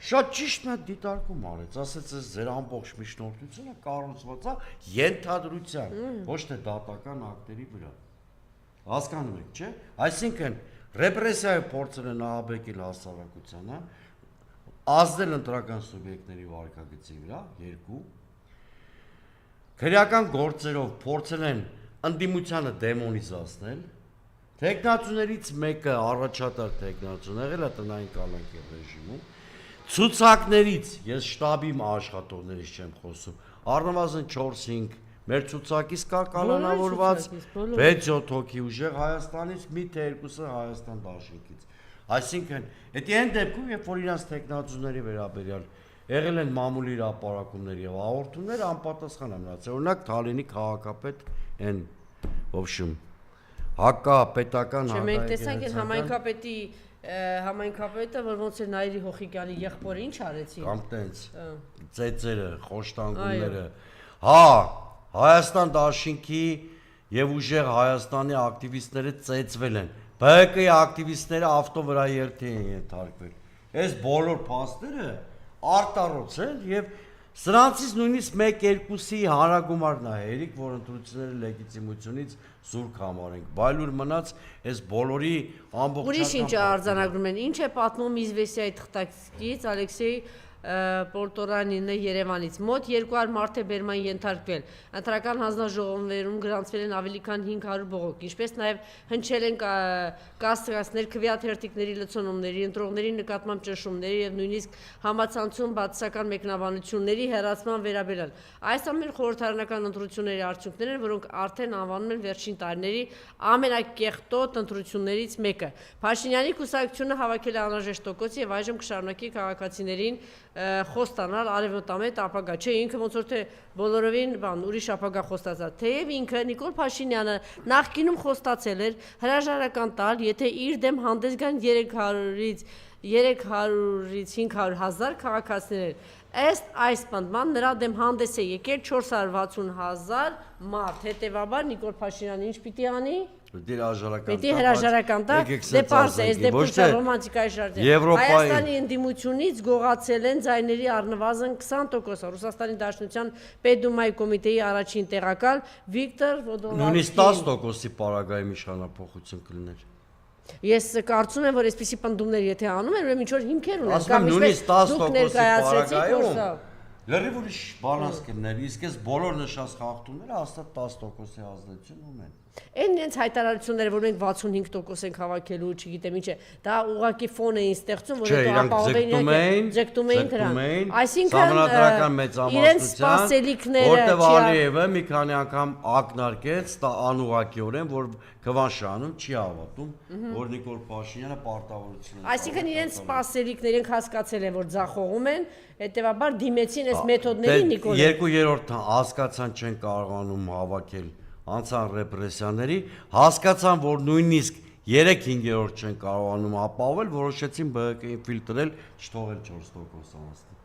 շատ ճիշտ մի դիտարկում արեց, ասեց ձեր ամբողջ միջնորդությունը կառուցված է ենթադրության, ոչ թե դատական ակտերի վրա։ Հասկանում եք, չէ՞։ Այսինքն ռեպրեսիայի փորձել են ահաբեկել հասարակությանը, ազդել ընտրական սուբյեկտների վարկագծի վրա, 2 քրեական գործերով փորձել են ընդդիմությանը դեմոնիզացնել։ Տեխնացուներից մեկը առաջատար տեխնացուն եղել է տնային կալանքի ռեժիմում։ Ցուցակներից ես շտաբի աշխատողներից չեմ խոսում։ Առնվազն 4-5 մեր ցուցակից կա կալանավորված 6-7 հոգի ուժեղ Հայաստանից, մի թե երկուսը Հայաստան դաշինքից։ Այսինքն, դա այն դեպքում, երբ որ իրանց տեխնացուների վերաբերյալ եղել են մամուլի հրապարակումներ եւ հաղորդումներ, անպատասխան են մնացել։ Օրինակ Թալինի քաղաքապետ են, в общем, հակապետական Չէ, մենք տեսանք այն համայնքապետը, որ ոնց էր Նայիրի Հոխիկյանի եղբորը ինչ արեցին։ Կամ տենց ծեծերը, խոշտանգումները։ Հա, Հայաստան դաշինքի եւ ուժեղ Հայաստանի ակտիվիստները ծեծվել են, ԲՀԿ-ի ակտիվիստները ավտո վրա երթի են ենթարկվել։ Այս բոլոր փաստերը արտառոց են եւ սրանցից նույնիսկ 1-2-ի հանրագումարն է հերիք, որ ընտրությունների լեգիտիմությունից զուրկ համարենք, բայլուր մնաց այս բոլորի ամբողջական Ուրիշ ինչ արձանագրում են, ինչ է պատմում Իզվեսիայի թղթակից Ալեքսեյ Պորտորանինը Երևանից մոտ 200 մարդ է բերման ենթարկվել։ Ընտրական հանձնաժողովներում գրանցվել են ավելի քան 500 բողոք, ինչպես նաև հնչել են կասկածներ քվեաթերթիկների լցոնումների, ընտրողների նկատմամբ ճնշումների եւ նույնիսկ համացանցում բացասական մեկնաբանությունների հեռացման վերաբերյալ։ Այս ամեն խորհրդարանական ընտրությունների արդյունքներ են, որոնք արդեն անվանում են վերջին տարիների ամենակեղտոտ ընտրություններից մեկը։ Փաշինյանի կուսակցությունը հավաքել է անհրաժեշտ տոկոս եւ այժմ կշարունակի քաղաքացիներին խոստանալ արևմտամետ ապագա, չէ, ինքը ոնց որ թե բոլորովին ուրիշ ապագա խոստացած, թեև ինքը Նիկոլ Փաշինյանը նախկինում խոստացել էր հրաժարական տալ, եթե իր դեմ հանդես գան 300-ից 500 հազար քաղաքացիներ։ Ըստ այս պնդման նրա դեմ հանդես է եկել 460 հազար մարդ, հետևաբար Նիկոլ Փաշինյանը ինչ պիտի անի։ Պետք է հրաժարական տա, դե պարզ է, այս դեպքում ռոմանտիկայի շարժ է։ Հայաստանի ընդդիմությունից գողացել են ձայների առնվազն 20%, Ռուսաստանի Դաշնության Պետդումայի կոմիտեի առաջին տեղակալ Վիկտոր Վոդոլավսկին։ Նույնիսկ 10%-ի պարագայում իշխանափոխություն կլիներ։ Ես կարծում եմ, որ այսպիսի պնդումներ եթե անում են, ուրեմն ինչ որ հիմքեր ունեն, ասում եմ նույնիսկ 10%-ի պարագայում սա լրիվ ուրիշ բան ասկերներ, իսկ այս բոլոր նշած խախտումները հաստատ 10%-ի ազդեցություն ունեն։ Այն իրենց հայտարարությունները, որ մենք 65% ենք հավաքելու, չգիտեմ ինչ է, դա ուղղակի ֆոն էին ստեղծում, որ հետո ապահովեն ձգտում էին դրան։ Այսինքն իրենց սպասելիքները որտեղ Ալիևը մի քանի անգամ ակնարկեց, դա անուղղակիորեն, որ Քվանշյանում չի հավատում, որ Նիկոլ Փաշինյանը պարտավորություն է։ Այսինքն իրենց սպասելիքները իրենք հասկացել են, որ ձախողում են, հետեւաբար դիմեցին այս մեթոդների Նիկոլը։ 2/3 հասկացան չեն կարողանում հավաքել անցան ռեպրեսիաների, հասկացան, որ նույնիսկ 3/5 չեն կարողանում ապահովել, որոշեցին ԲՀԿ-ին ֆիլտրել, չթողել 4% անցնել։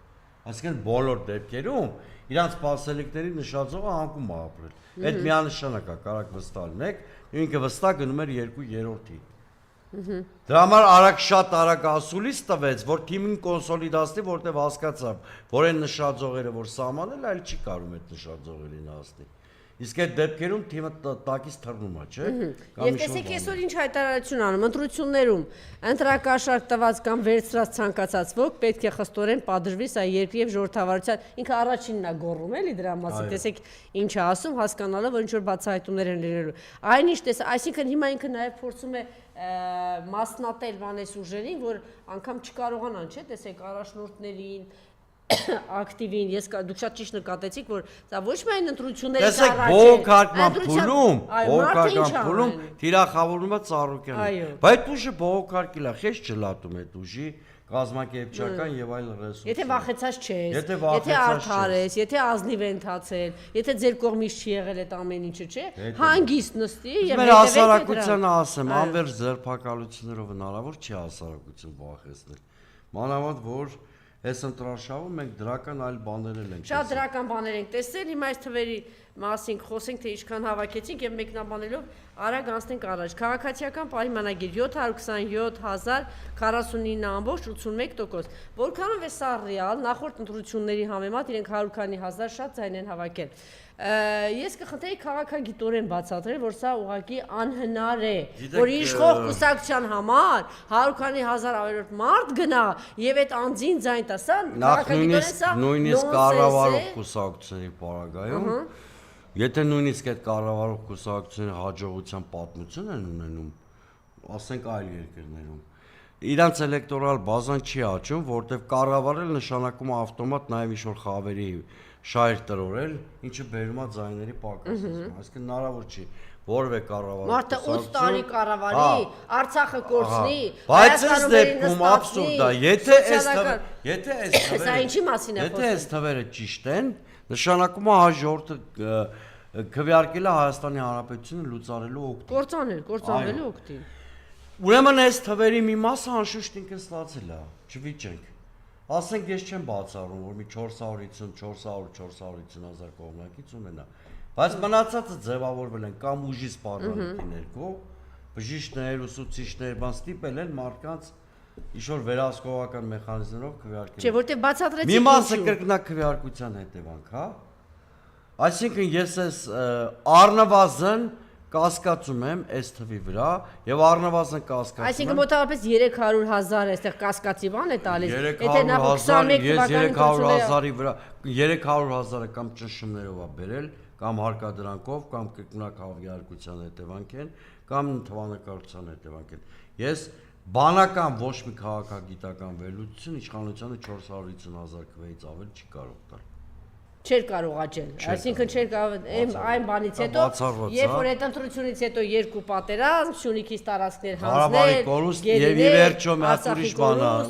Այսինքն բոլոր դեպքերում իրանց սպասելիքների նշածողը անկում է ապրել։ Այդ միանշանակ է, կարակ վստահ լինեք, ինքը վստահ գնում էր 2/3-ի։ Դրա համար շատ արագ ասուլիս տվեց, որ թիմին կոնսոլիդացնի, որտեղ հասկացավ, որ այն նշածողերը, որ սահմանել, այլ չի կարում այդ նշածողերին հասնի։ Իսկ այդ դեպքերում թիմը տակից թռնում է, չէ՞։ Եվ տեսեք այսօր ինչ հայտարարություն անում ընտրություններում ընտրակաշարք տված կամ վերցրած ցանկացած ոք պետք է խստորեն պատժվի սա երկրի եւ ժողովրդավարության ինքը առաջինն է գոռում էլի դրա մասին տեսեք ինչ է ասում հասկանալով որ ինչ որ բացահայտումներ են լինելու այնինչ այսինքն հիմա ինքը նաեւ փորձում է մասնատել բանես ուժերին որ անգամ չկարողանան չէ տեսեք առաջնորդներին ակտիվին ես դուք շատ ճիշտ նկատեցիք որ դա ոչ միայն ընտրություններից բողոքարկման փուլում թիրախավորումը Ծառուկյանը բայց ուժը բողոքարկել է խես չլատում այդ ուժի կազմակերպչական եւ այլ ռեսուրս եթե վախեցած չես եթե արդար ես եթե ազնիվ ընթացել եթե ձեր կողմից չի եղել այդ ամեն ինչը չէ հանգիստ նստի եւ մեր հասարակությանը ասեմ անվերջ ձերբակալություններով հնարավոր չի հասարակություն վախեցնել մանավանդ որ Այս ընտրաշավում մենք դրական այլ բաներ ենք տեսել։ Շատ դրական բաներ ենք տեսել, հիմա այս թվերի մասին խոսենք, թե ինչքան հավաքեցինք եւ մեկնաբանելով արագ անցնենք առաջ։ Քաղաքացիական պայմանագիր 727,049.81%, որքանով է սա ռեալ, նախորդ ընտրությունների համեմատ իրենք 100 քանի հազար շատ ձայն են հավաքել։ Ես կխնդրեի քաղաքագիտորեն բացատրել, որ սա ուղղակի անհնար է, որ իշխող կուսակցության համար 100 քանի հազար ավելորդ մարդ գնա եւ այդ անձին ձայն տա, սա քաղաքագիտորեն սա նույնիսկ կառավարող կուսակցությունների պարագայում, եթե նույնիսկ այդ կառավարող կուսակցությունների հաջողության պատմություն են ունենում, ասենք այլ երկրներում, իրանց էլեկտորալ բազան չի աճում, որտեղ կառավարել նշանակում է ավտոմատ նաեւ ինչ-որ խավերի շայր տրորել, ինչը բերում է ձայների պակասին, այսինքն հնարավոր չի որևէ կառավարող մարդը 8 տարի կառավարի, Արցախը կորցնի, բայց այս դեպքում աբսուրդ է, եթե այս թվերը ճիշտ են, նշանակում է հաջորդը քվեարկել է Հայաստանի Հանրապետությունը լուծարելու օգտին։ Կործանելու օգտին։ Ուրեմն այս թվերի մի մասը անշուշտ ինքը ստացել է, չվիճենք։ Ասենք ես չեմ բացառում, որ մի 450 հազար կողմնակից ունենա, բայց մնացածը ձևավորվել են կամ ուժի սպառնալիքի ներքո, բժիշկներ, ուսուցիչներ, բան ստիպել են մարդկանց ինչ-որ վերահսկողական մեխանիզմներով քվեարկել։ Չէ, որտեղ բացատրեցիք Մի մասը կրկնակ քվեարկության հետևանք, հա։ Այսինքն ես ես առնվազն կասկածում եմ այս թվի վրա եւ առնվազն կասկածում եմ։ Այսինքն մոտավորապես 300,000 այստեղ կասկածի բան է տալիս։ Եթե նախ 300,000 21 թվականի 300,000-ի վրա 300,000-ը կամ ճնշումներով է բերել, կամ հարկադրանքով, կամ կրկնակ հավիարկության հետևանք են, կամ թվանկարության հետևանք են։ Ես բանական ոչ մի քաղաքագիտական վերլուծություն իշխանությանը 450,000 քվեից ավել չի կարող տալ։ Չէր կարող աճել, այսինքն չէր կարող այն բանից հետո, երբ որ այդ ընտրությունից հետո երկու պատերազմ, Շունիկից տարածքներ հանձնել, եւ ի վերջո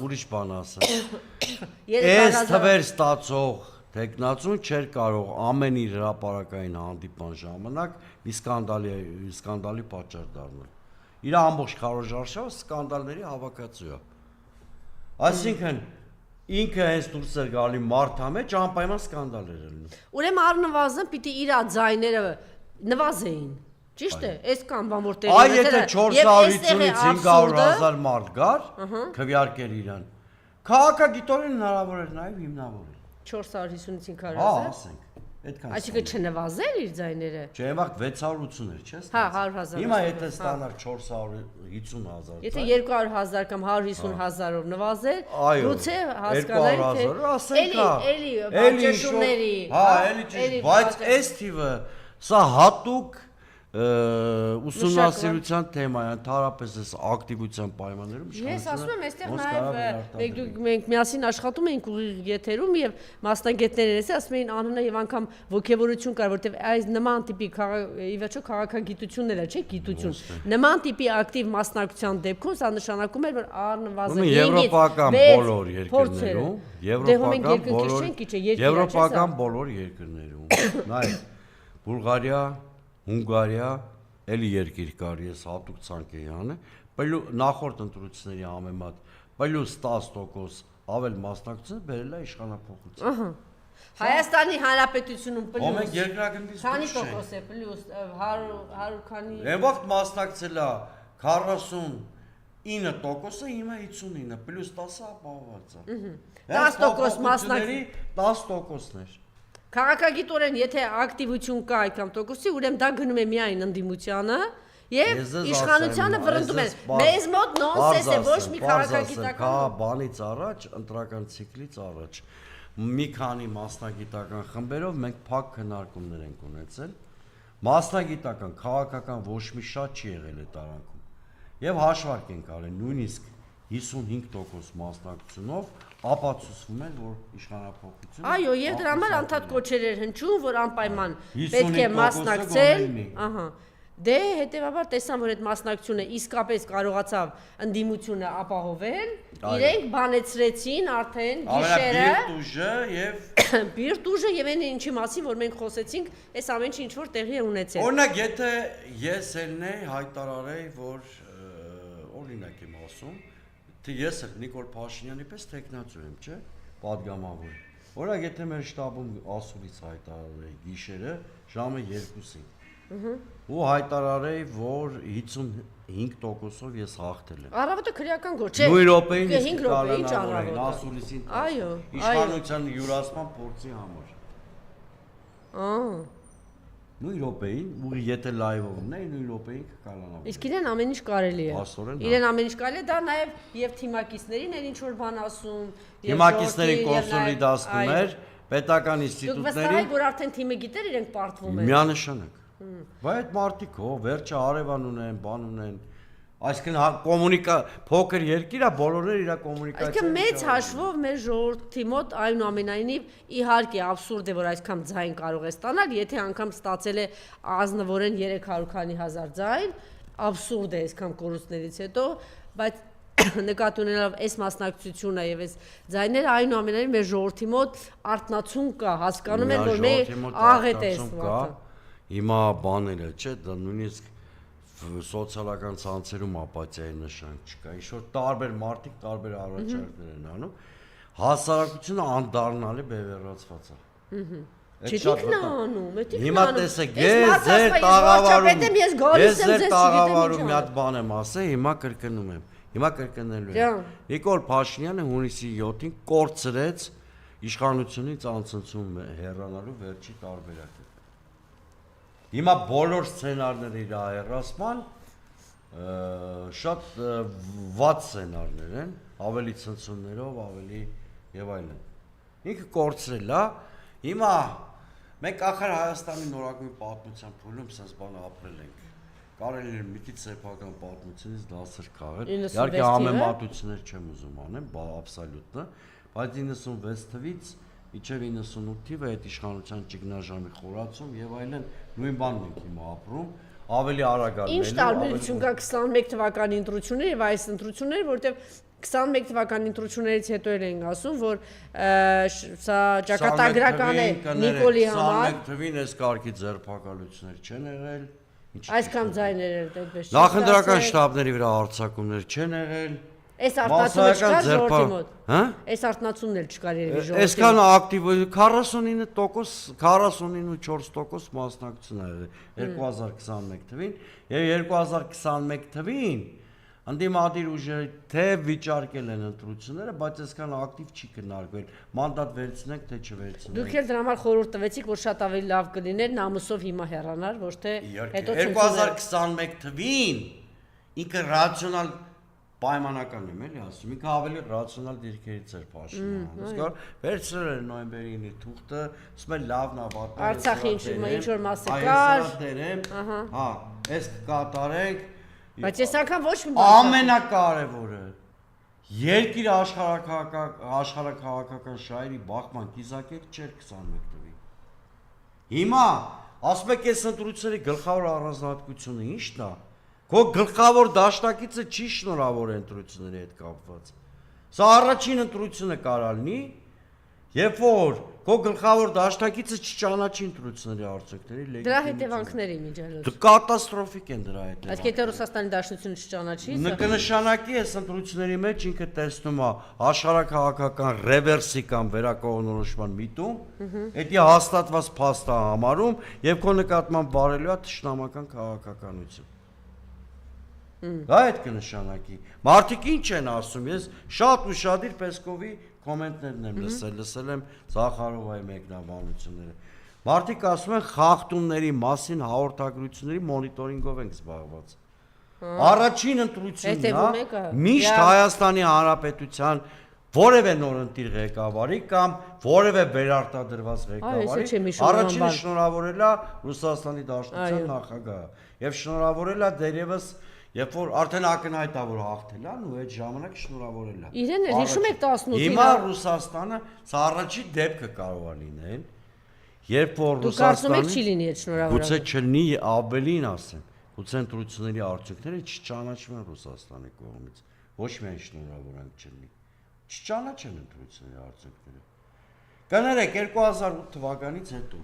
ուրիշ բան ասեմ։ Այս թվեր ստացող տեխնացուն չէր կարող ամեն իր հրապարակային հանդիպման ժամանակ մի սկանդալի պատճառ դառնալ։ Իր ամբողջ քարոզարշավը սկանդալների հավաքածու է։ Այսինքն ինքը հենց դուրս էր գալի մարդամեջ անպայման սկանդալ էր լինում։ Ուրեմն առնվազն պիտի իր ձայները նվազեին։ Ճիշտ է, այս կամ բան որտեղ Այ եթե 450-ից 500,000 մարդ գար, քվեարկեր իրան։ Քաղաքագիտորեն հնարավոր էր նաև հիմնավորել։ 450-ից 500,000։ Հա, ասենք, այդքան։ Այսինքն չնվազել իր ձայները։ Չէ, վաղ 680 էր, չէ՞։ Հա, 100,000։ Հիմա եթե ստանար 450,000։ Եթե 200,000 կամ 150,000-ով նվազել, գուցե հասկանալ թե 200,000-ը ասենք հա։ Էլի ճշումների։ Հա, էլի ճիշտ, բայց այս թիվը սա հատուկ ուսումնասիրության թեմա է, ընդհանրապես այս ակտիվության պայմաններում Ես ասում եմ, այստեղ նաև մենք միասին աշխատում էինք ուղիղ եթերում եւ մասնագետները ասում էին անհնա եւ անգամ ոգևորություն կար, որտեւ այս նման տիպի ի վերջո քաղաքագիտություններ է, չէ՞, գիտություն։ Նման տիպի ակտիվ մասնակցության դեպքում սա նշանակում էր, որ առնվազն եվրոպական բոլոր երկրներում, բոլոր երկրներում, նայեք, Բուլղարիա, Հունգարիա, էլի երկիր կար, ես հատուկ ցանկ էի անը, նախորդ ընտրությունների համեմատ պլյուս 10% ավել մասնակցությունը բերել է իշխանափոխություն։ Ահա։ Հայաստանի Հանրապետությունում պլյուս։ Մենք երկրագնդից քանի տոկոս է պլյուս 100 քանի։ Այն վաղ մասնակցել է 49%-ը, հիմա 59, պլյուս 10-ը ապահոված է։ 10% մասնակցի 10%-ներ։ Քաղաքագիտորեն եթե ակտիվություն կա այդքան տոկոսի, ուրեմն դա գնում է միայն ընդդիմությանը եւ իշխանությանը վրընդում է։ Մեզ մոտ նոնսենս է, ոչ մի քաղաքագիտական։ Հա, բանից առաջ, ընտրական ցիկլից առաջ մի քանի մասնագիտական խմբերով մենք փակ քննարկումներ ենք ունեցել։ Մասնագիտական, քաղաքական ոչ մի շատ չի եղել այդ տարանքում։ Եվ հաշվարկ ենք արել, նույնիսկ 55% մասնակցությունով ապացուցվում է, որ իշխանափոխությունը։ Այո, եւ դրա համար անդադ կոչեր էր հնչում, որ անպայման պետք է մասնակցել, ահա։ Դե հետեւաբար տեսան, որ այդ մասնակցությունը իսկապես կարողացավ ընդդիմությունը ապահովել, իրենք բանեցրեցին արդեն գիշերը բիրտուժը եւ այն ինչի մասին, որ մենք խոսեցինք, այս ամեն ինչ որ տեղի է ունեցել։ Օրինակ, եթե ես ելնեի հայտարարեի, որ օրինակ եմ ասում, թե ես էլ Նիկոլ Փաշինյանի պես տեխնացու եմ, չէ՞, падգամավոր։ Օրինակ, եթե մեր շտաբում ասուլից հայտարարեի գիշերը ժամը 2-ին։ Ու հայտարարեի, որ 55%-ով ես հաղթել եմ։ Առավոտը քրեական գործ չէ։ Նույն րոպեին 5 րոպեի առավոտը։ ասուլիսին։ Այո, իշխանության յուրացման փորձի համար։ Ահա։ Նույն րոպեին, ուղի եթե լայվով ունեի, նույն րոպեին կկարանա։ Իսկ իրեն ամեն ինչ կարելի է։ Իրեն ամեն ինչ կարելի է, դա նաև եւ թիմակիցներին էր ինչ որ բան ասում, թիմակիցներին կոնսոլիդացնում էր, պետական ինստիտուտներին։ Դուք վստահ եք, որ արդեն թիմը գիտեր իրենք պարտվում են։ Միանշանակ։ Բայց այդ մարդիկ հո վերջը արևան ունեն, բան ունեն։ Այսինքն փոքր երկիր է, բոլորները իր կոմունիկացիա։ Այսինքն մեծ հաշվով մեր ժողովրդի մոտ այնուամենայնիվ իհարկե абսուրդ է, որ այսքան ձայն կարող է ստանալ, եթե անգամ ստացել է ազնվորեն 300 քանի հազար ձայն, абսուրդ է այսքան կորուստներից հետո, բայց նկատի ունենալով այս մասնակցությունը եւ այս ձայները այնուամենայնիվ մեր ժողովրդի մոտ արտնացում կա, հասկանում են, որ մեր աղետ է ստվատը։ Հիմա բաները, չէ, դա նույնիսկ սոցիալական ցանցերում ապաթիայի նշանք չկա։ Ինչ-որ տարբեր մարդիկ տարբեր առաջարկներ են անում, հասարակությունը անդառնալի բևեռացված է։ Չդիքն անում, էդիկն Հիմա անում։ տեսեք, ես ձեր տաղավարում, ես գալիս եմ ձեզ տաղավարում մի հատ բան եմ ասել, հիմա կրկնում եմ։ Հիմա կրկնելու եմ։ Նիկոլ Փաշինյանը հունիսի 7-ին կորցրեց իշխանությունից անցնցում հեռանալու վերջի տարբերակը։ Հիմա բոլոր սցենարները իր հեռացման շատ վատ սցենարներ են, ավելի ցնցումներով, ավելի եւ այլն։ Ինքը կորցրել է, հիմա մենք ախր Հայաստանի նորագույն պատմության փուլում sense բան ապրել ենք։ Կարելի է մի քիչ սեփական պատմությունից դասեր քաղել։ Իհարկե համեմատություններ չեմ ուզում անեմ, աբսոլյուտը, բայց 96 թվից իջև 98 թիվը այդ իշխանության ճգնաժամի խորացում եւ այլն նույն բանն ենք հիմա ապրում, ավելի արագ է։ Ինչ տարբերություն կա 21 թվականի ընտրությունները եւ այս ընտրությունները, որտեղ 21 թվականի ընտրություններից հետո էլ են ասում, որ սա ճակատագրական է Նիկոլի համար։ 21 թվին այս կարգի ձերբակալություններ չեն եղել։ Այսքան ձայներ էր այդպես։ Նախընտրական շտաբների վրա հարձակումներ չեն եղել։ Այս արտացումը չկար ժողովրդի մոտ։ Հա? Այս արտացումն էլ չկար երևի ժողովրդի։ Այսքան ակտիվ 49%, 49.4% մասնակցություն ա եղել 2021 թվին եւ 2021 թվին անդիմադիր ուժերը թե վիճարկել են ընտրությունները, բայց այսքան ակտիվ չի քննարկվել, մանդատ վերցնենք թե չվերցնենք։ Դուք էլ դրա համար խորհուրդ տվեցիք, որ շատ ավելի լավ կլիներ նամուսով հիմա հեռանալ, ոչ թե հետո 2021 թվին ինքը ռացիոնալ պայմանական եմ էլի ասում, ինքը ավելի ռացիոնալ դիրքերից էր Փաշինյանը, հասկանում, վերցրել էր նոյեմբերին իր թուղթը, ասում է լավն է, վատն է, Արցախի ինչ որ մասը կար, հա, այս կատարենք, բայց այս անգամ ոչ մի բան։ Ամենակարևորը երկիր աշխարհաքաղաքական շահերի բախման կիզակետ չէր 21 թվին։ Հիմա ասում եք այս ընտրությունների գլխավոր առանձնահատկությունը ի՞նչն է։ Քո գլխավոր դաշնակիցը չի շնորհավոր ընտրությունների հետ կապված։ Սա առաջին ընտրությունը կարա լինի, երբ որ քո գլխավոր դաշնակիցը չճանաչի ընտրությունների արդյունքների Դրա հետևանքների միջելոց։ Կատաստրոֆիկ են դրա հետևանքները։ Այսինքն եթե Ռուսաստանի Դաշնությունը չճանաչի, կնշանակի այս ընտրությունների մեջ ինքը տեսնում է աշխարհաքաղաքական ռևերսի կամ վերակողնորոշման միտում, դա հաստատված փաստ է համարում եւ քո նկատմամբ բարելու է թշնամական քաղաքականություն։ Դա այդ կնշանակի։ Մարդիկ ինչ են ասում, ես շատ ուշադիր Պեսկովի կոմենտներն եմ լսել եմ Զախարովայի մեկնաբանությունները։ Մարդիկ ասում են խախտումների մասին հաղորդագրությունների մոնիտորինգով ենք զբաղված։ Առաջին ընտրությունն է միշտ Հայաստանի Հանրապետության որևէ նորընտիր ղեկավարի կամ որևէ վերարտադրված ղեկավարի առաջինը շնորհավորել է Ռուսաստանի Դաշնության նախագահը եւ շնորհավորել է դերևս Երբ որ արդեն ակնհայտ է որ հաղթել է, ու այդ ժամանակ շնորհավորել է։ Իրեն էլ հիշում եք 18-ին։ Հիմա Ռուսաստանը սա առաջին դեպքը կարող է լինել, երբ որ Ռուսաստանը չի լինի այդ շնորհավորը։ Գուցե չլինի ավելին ասեմ, գուցե ընտրությունների արդյունքները չճանաչվեն Ռուսաստանի կողմից, ոչ միայն շնորհավորանք չլինի։ Չճանաչեն ընտրությունների արդյունքները։ Կներեք 2008 թվականից հետո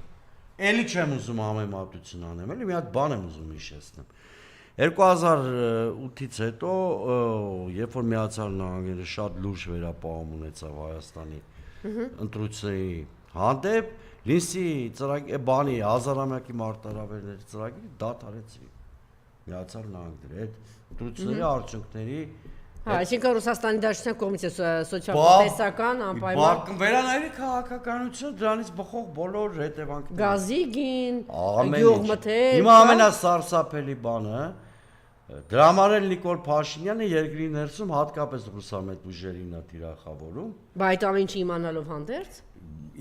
էլի չեմ ուզում համեմատություն անեմ, էլի մի հատ բան եմ ուզում հիշեցնեմ։ 2008-ից հետո, երբ որ Միացյալ Նահանգները շատ լուրջ վերապահում ունեցավ Հայաստանի ընտրությունների հանդեպ, Լինսի ծրագիրը, բանի հազարամյակի մարտահրավերների ծրագիրը դադարեցի Միացյալ Նահանգները, այդ ընտրությունների արդյունքների այսինքն Ռուսաստանի Դաշնության կողմից է սոցիալ-տնտեսական անպայման վերանայելի քաղաքականություն դրանից բխող բոլոր հետևանքները գազի գին, գյուղմթեր։ Հիմա ամենասարսափելի բանը դրա համար էլ Նիկոլ Փաշինյանը երկրի ներսում հատկապես ռուսամետ ուժերին է թիրախավորում։ Բայց այդ ամեն ինչը իմանալով հանդերձ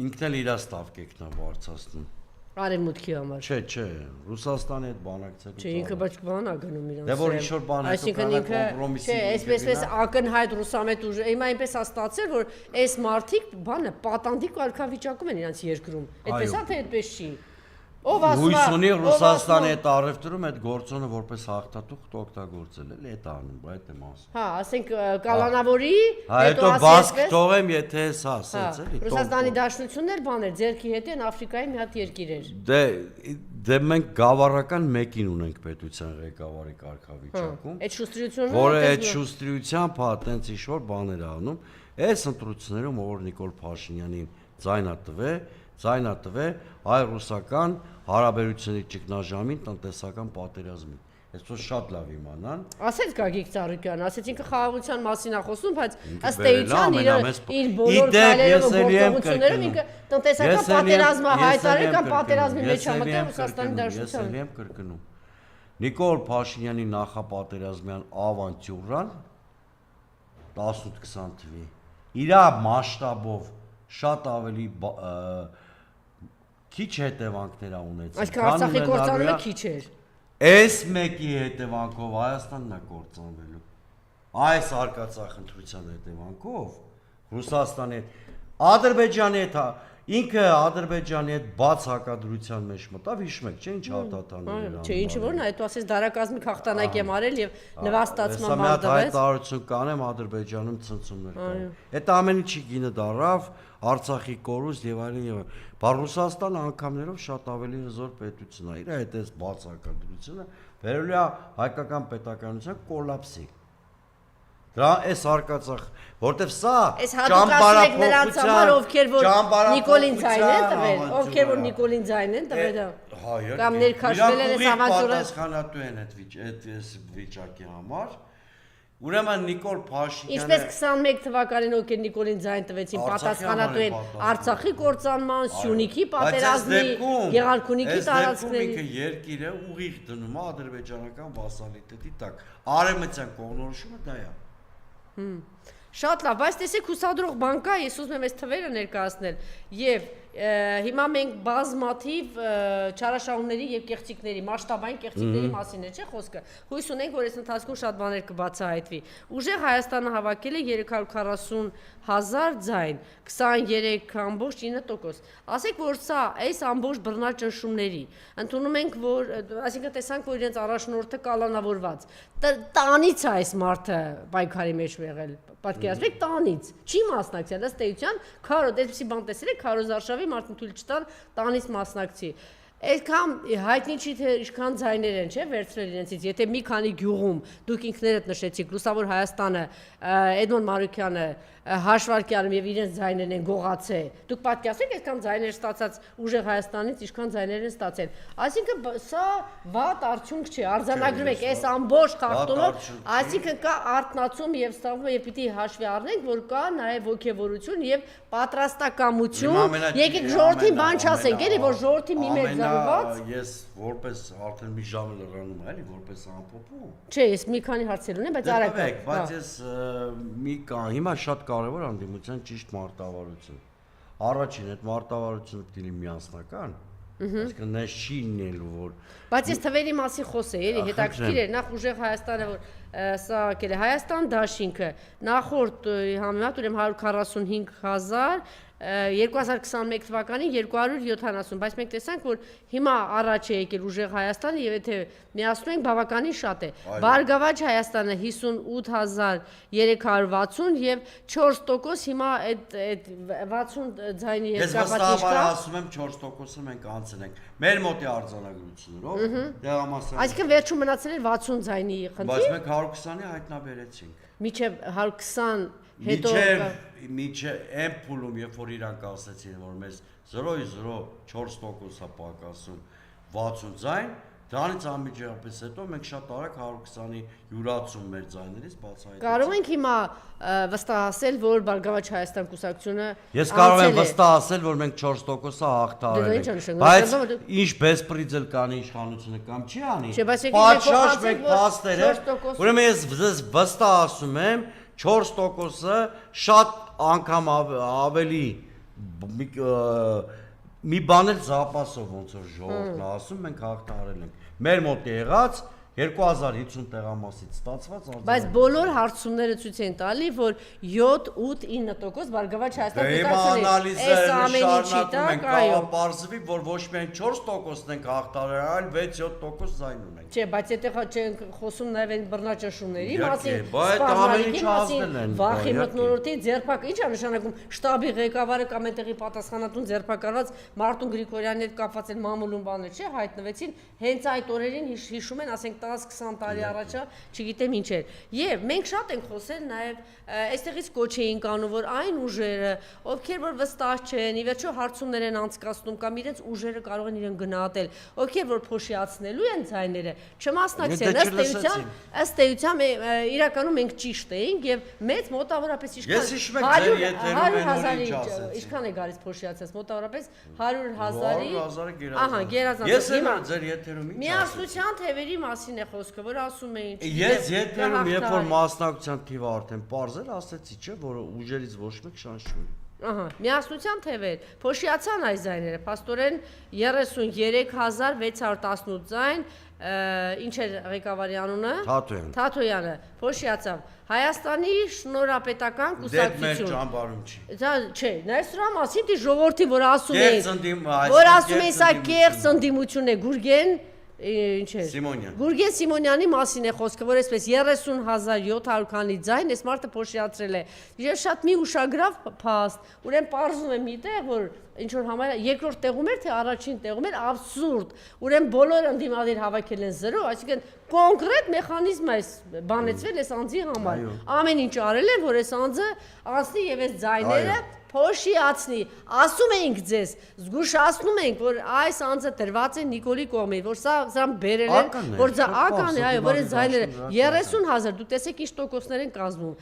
ինքն էլ իր ստավկեքն է բարձրացնում։ Արևմուտքի համար։ Չէ, Ռուսաստանի հետ բանակցելու։ Չէ, ինքը բայց բան է գնում իրան։ Դե որ ինչ-որ բան հետո կոմպրոմիսի։ Չէ, այսպես ակնհայտ ռուսամետ ուժ, հիմա այնպես է ստացել, որ այս մարդիկ բանը պատանդի կարգավիճակում են իրանց երկրում։ Այդպես է թե այդպես չի։ Ով ասում է Հույս ունի Ռուսաստանի հետ առևտրում այդ գործոնը որպես հաղթատուղթ օգտագործել, էլի այդ անում, այդ եմ ասում։ Հա, ասենք կալանավորի, հետո բասկ թողեմ, եթե հեսա ասած էլի։ Ռուսաստանի Դաշնությունն էլ բաներ, ձերքի հետ են Աֆրիկայի մի հատ երկիր էր։ Դե մենք գավառական մեկին ունենք պետության ղեկավարի կարգավիճակում։ Այդ շուստրությունը որը այդ շուստրությամբ հա տենց ինչ որ բաներ անում, այս ընտրություններում որ Նիկոլ Փաշինյանին ձայնա տվե, ձայնա տվե հայ-ռուսական հարաբերությունների ճգնաժամին տնտեսական պատերազմին։ Այսօր շատ լավ իմանան։ Ասեց Գագիկ Ծառուկյանը, ասեց ինքը խաղաղության մասին է խոսում, բայց ըստ էության իր բոլոր քայլերով ու գործողություններով ինքը տնտեսական պատերազմը հայտարարել կամ պատերազմի մեջ համակարգ Ռուսաստանի Դաշնության։ Ես եմ կրկնում։ Նիկոլ Փաշինյանի նախապատերազմյան ավանտյուրան 18-20 թվի իր մասշտաբով շատ ավելի քիչ հետևանքներ ունեցավ։ Այսինքն Արցախի կործանումը քիչ էր։ Այս մեկի հետևանքով Հայաստանն է կործանվելու։ Այս արկածախնդրության հետևանքով Ռուսաստանի Ադրբեջանի հետ ինքը Ադրբեջանի հետ բաց հակադրության մեջ մտավ, հիշում եք, չէ՞, ինչ հաղթանակներ։ Չէ, ինչ որն է, հետո ասես դարակազմի հաղթանակ եմ արել եւ նվաստացման բան տվեց։ Հայտարարություն կանեմ Ադրբեջանում ցնցումներ կան։ Այդ ամեն ինչի գինը դարավ Արցախի կորուստ եւ այլն եւ այլն։ Բայց Ռուսաստանը անգամներով շատ ավելի հզոր պետություն է։ Իր հետ այս բաց հակադրությունը վերելու է հայկական պետականության կոլապսի։ Դրա այս արկածախ, որտեվ սա ճամբարափոխության ովքեր որ Նիկոլին ձայն են տվել, ովքեր որ Նիկոլին ձայն են տվել, կամ ներքաշվել են այս ավանտյուրը, պատասխանատու են այդ վիճակի համար։ Ուրեմն Նիկոլ Փաշինյանը ինչպես 21 թվականին ովքեր Նիկոլին ձայն տվեցին, պատասխանատու են Արցախի կործանման, Սյունիքի պատերազմի, Գեղարքունիքի տարածքների։ Ինքը երկիրը ուղիղ դնում է ադրբեջանական վասալիտետի տակ։ Արևմտյան կողմնորոշումը դա է։ Շատ լավ, բայց տեսեք հուսադրող բան կա, ես ուզում եմ այս թվերը ներկայացնել եւ հիմա մենք բազմաթիվ չարաշահումների եւ կեղծիքների, մասշտաբային կեղծիքների մասին է, չէ՞ խոսքը։ Հույս ունենք, որ այս ընթացքում շատ բաներ կբացահայտվի։ Ուժեղ Հայաստանը հավաքել է 340,000 ձայն, 23.9%։ Ասեք, որ սա այս ամբողջ բռնաճնշումների ընդունում ենք, որ այսինքն տեսանք, որ իրենց առաջնորդը կալանավորված։ Տանից է այս մարդը պայքարի մեջ եղել։ Պատկերացրեք տանից, չի մասնակցել, ըստ էության քարոզ, այսպեսի բան տեսել եք, քարոզ արշավի մարդուն թույլ չտան տանից մասնակցի։ Այդքան հայտնի չի թե ինչքան ձայներ են, չէ՞, վերցրել իրենցից։ Եթե մի քանի գյուղում դուք ինքներդ նշեցիք, Լուսավոր Հայաստանը, Էդմոն Մարուկյանը, հաշվարկյանում եւ իրենց ձայներն են գողացել։ Դուք պատկերացրեք այսքան ձայներ ստացած ուժեղ Հայաստանից ինչքան ձայներ են ստացել։ Այսինքն սա վատ արդյունք չի, արձանագրում եք այս ամբողջ խախտումը, այսինքն կա արտնացում եւ ստանում եւ պիտի հաշվի առնենք, որ կա նաեւ ոգեվորություն եւ պատրաստակամություն։ Եկեք ժողովրդին բան չասենք, էլի, որ ժողովրդի մի մեծ զանգված։ Ես որպես արդեն մի ժամ լրանում եմ, էլի, որպես ամփոփում։ Չէ, ես մի քանի հարցեր ունեմ, բայց արագ։ Բայց ես մի կան, հիմա շատ կարևոր անդիմության ճիշտ մարտավարություն։ Առաջին այդ մարտավարությունը պիտի լինի միասնական, այսինքն նա չի լինելու որ։ Բայց ես թվերի մասին խոսեի, էլի, հետաքրքիր էր, նախ ուժեղ Հայաստանը որ սա եկել է Հայաստան դաշինքը, նախորդ համեմատ ուրեմն 145,000 2021 թվականին 270, բայց մենք տեսանք, որ հիմա առաջ է եկել ուժեղ Հայաստանը եւ եթե միացնում ենք բավականին շատ է։ Բարգավաճ Հայաստանը 58,360 եւ 4% հիմա այդ 60 ձայնի հետ կապված ինչ կա։ Ես ասում եմ 4%-ը մենք անցել ենք։ Մեր մոտի արձանագրություններով դեղամասային։ Այսինքն վերջում մնացել է 60 ձայնի խնդիր։ Բայց մենք 120-ի հայտնաբերեցինք։ Մինչև 120 հետո Միջև այն փուլում, երբ որ իրանք ասացին, որ մեզ 0.04% է պակասում 60 ձայն, դրանից անմիջապես հետո մենք շատ արագ 120-ի յուրացում մեր ձայներից բացահայտեցինք։ Կարող ենք հիմա վստահ ասել, որ Բարգավաճ Հայաստան կուսակցությունը Ես կարող եմ վստահ ասել, որ մենք 4%-ը հաղթահարել ենք։ Բայց ինչ բեսպրիձել կանի իշխանությունը կամ չի անի։ Պատշաճ մենք փաստերը, ուրեմն ես վստահ ասում եմ 4%-ը շատ անգամ ավելի մի բան էլ զապասով ոնց որ ժողովուրդն ասում մենք հաղթահարել ենք։ Մեր մոտ եղած 2050 տեղամասից ստացված արձանագրում։ Բայց բոլոր հարցումները ցույց են տալի, որ 7, 8, 9% Բարգավաճ Հայաստան կուսակցությունների այս ամեն ինչի տակ, այո, պարզվի, որ ոչ միայն 4%-ն ենք հաղթահարել, այլ 6-7% ձայն ունենք։ Չէ, բայց եթե չենք խոսում նաև այն բռնաճնշումների մասին, սպառնալիքի մասին, վախի մթնոլորտի ձերբակ, ի՞նչ է նշանակում շտաբի ղեկավարը կամ այնտեղի պատասխանատուն ձերբակալված Մարտուն Գրիգորյանի հետ կապված են մամուլում բաներ, չէ, հայտնվեցին հենց այդ օրերին հիշում են, ասենք 10-20 տարի առաջ, չգիտեմ ինչ էր։ Եվ մենք շատ ենք խոսել նաև այստեղից կոչ էինք անում, որ այն ուժերը, ովքեր որ վստահ չեն, ի վերջո հարցումներ են անցկացնում կամ իրենց ուժերը կարող են իրեն գնահատել, ովքեր որ փոշիացնելու են ձայները, չմասնակցեն, ըստ էության իրականում մենք ճիշտ էինք եւ մեծ մոտավորապես ինչքան է գալիս փոշիացած, մոտավորապես 100,000-ի, ահա, գերազանց։ Ես եմ ձեր եթերում ինչ միասնության թևերի մասին է խոսքը, որ ասում էին։ Ես եթերում երբ որ մասնակցության թիվը արդեն པարզ էր, ասեցի չէ, որ ուժերից ոչ մեկ շանս չունի։ Ահա, միասնության թևեր, փոշիացան այս ձայները, փաստորեն 33,618 ձայն, ինչ էր ղեկավարի անունը։ Թաթոյանը, փոշիացավ։ Հայաստանի շնորհապետական կուսակցություն։ Դե մեր ճամբարում չի։ Դա չէ, նայես դրա մասին դի ժողովրդի, որ ասում էին, սա կեղծ ընդդիմություն է, Գուրգեն ինչ է։ Գուրգեն Սիմոնյանի մասին է խոսքը, որ այսպես 30,700 քանի ձայն այս մարդը փոշիացրել է։ Ես շատ մի ուշագրավ փաստ, ուրեմն պարզում եմ միտեղ, որ ինչ որ համարյա երկրորդ տեղում էր, թե առաջին տեղում էր, абսուրդ։ Ուրեմն բոլոր ընդդիմադիր հավաքել են 0, այսինքն կոնկրետ մեխանիզմ է բանեցվել այս անձի համար։ Ամեն ինչ արել են, որ այս անձը անցնի եւ այս ձայները փոշիացնի, ասում էինք ձեզ, զգուշացնում ենք, որ այս անձը դրված է Նիկոլի կողմից, որ սրան բերել են, որ դա ական է, այո, որ այս ձայները 30,000, դուք տեսեք ինչ տոկոսներ են կազմում։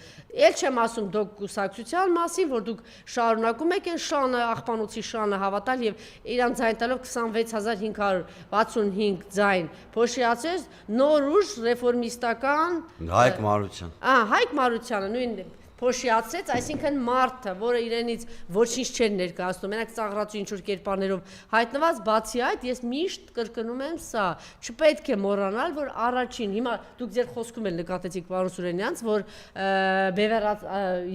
Էլ չեմ ասում դուք կուսակցության մասին, որ դուք շարունակում եք այն շանը, աղբանոցի շանը հավատալ եւ իրան ձայն տալով 26,565 ձայն փոշիացրեց նոր ուժ ռեֆորմիստական Հայկ Մարության։ Հայկ Մարությանը նույն փոշիացրեց, այսինքն մարդը, որը իրենից ոչինչ չէր ներկայացնում, մենակ ծաղրացու ինչ-որ կերպարներով հայտնված, բացի այդ, ես միշտ կրկնում եմ սա, չպետք է մոռանալ, որ առաջին, հիմա դուք ձեր խոսքում էլ նկատեցիք պարոն Սուրենյանց, որ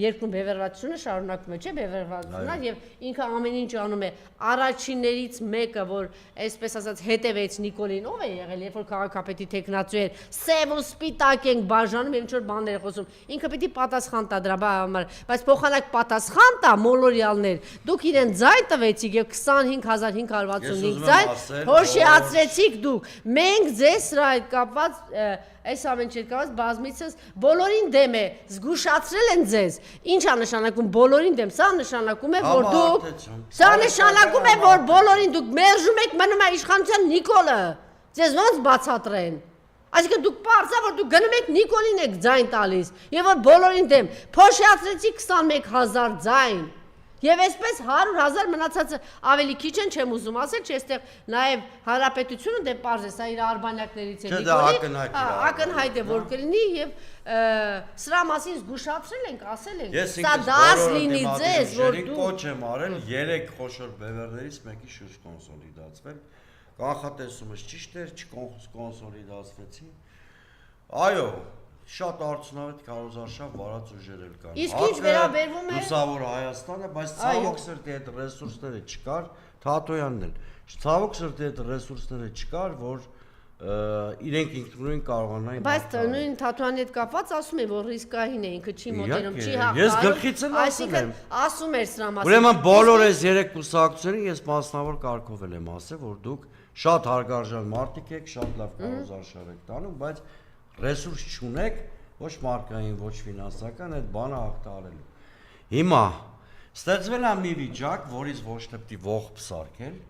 երկրում բևեռվածությունը շարունակվում է, չէ, բևեռվածությունն եւ ինքը ամեն ինչ անում է, առաջիններից մեկը, որ այսպես ասած հետևեց Նիկոլին, ով է եղել, երբ որ քաղաքապետի տեխնացու էր, սև ու սպիտակ ենք բաժանում եւ ինչ-որ բաներ է խոսում, ինքը պիտի պատասխան տա բայց փոխանակ պատասխան տա մոլորյալներ, դուք իրեն ձայն տվեցիք եւ 25,565 ձայն փոշիացրեցիք դուք, մենք ձեզ սրա հետ կապված այս ամեն ինչ կապված բազմիցս բոլորին դեմ է, զգուշացրել են ձեզ, ինչ է նշանակում բոլորին դեմ, սա նշանակում է, որ բոլորին դուք մերժում եք մնում է իշխանության Նիկոլը, ձեզ ոնց բացատրեն Այսինքն դուք պարզա որ դուք գնում եք Նիկոլին եք ձայն տալիս եւ որ բոլորին դեմ փոշիացրեցի 21,000 ձայն եւ այսպես 100,000 մնացածը ավելի քիչ են չեմ ուզում ասել չէ այստեղ նաեւ հանրապետությունը դե պարզ է սա իր արբանյակներից է Նիկոլի ակնհայտ է որ կլինի եւ սրա մասին զգուշացրել ենք ասել ենք սա դաս լինի ձեզ որ դու կոչ եմ արել 3 խոշոր բևեռներից մեկի շուրջ կոնսոլիդացվել Կանխատեսումս ճիշտ էր, չկոնսոլիդացվեցի։ Այո, շատ արդյունավետ քարոզարշավ վարած ուժեր էլ կան։ Իսկ ինչ վերաբերվում է Լուսավոր Հայաստանը, բայց ցավոք սրտի այդ ռեսուրսները չկար, Թաթոյանն էլ։ Ցավոք սրտի այդ ռեսուրսները չկար, որ իրենք ինքնուրույն կարողանային Բայց նույն Թաթոյանի հետ կապված ասում է որ ռիսկային է ինքը չի մոտենում չի հաղթում Ես գլխից եմ ասում եմ ասում էր սրա մասին Ուրեմն բոլոր այս 3 կուսակցություններին ես մասնավոր կարգով եմ ասել որ դուք շատ հարգարժան մարդիկ եք շատ լավ քարոզարշավ եք տանում բայց ռեսուրս չունեք ոչ մարդկային ոչ ֆինանսական այդ բանը հաղթարելու Հիմա ստեղծվել է մի վիճակ որից ոչ թե պիտի ողջ պսարկել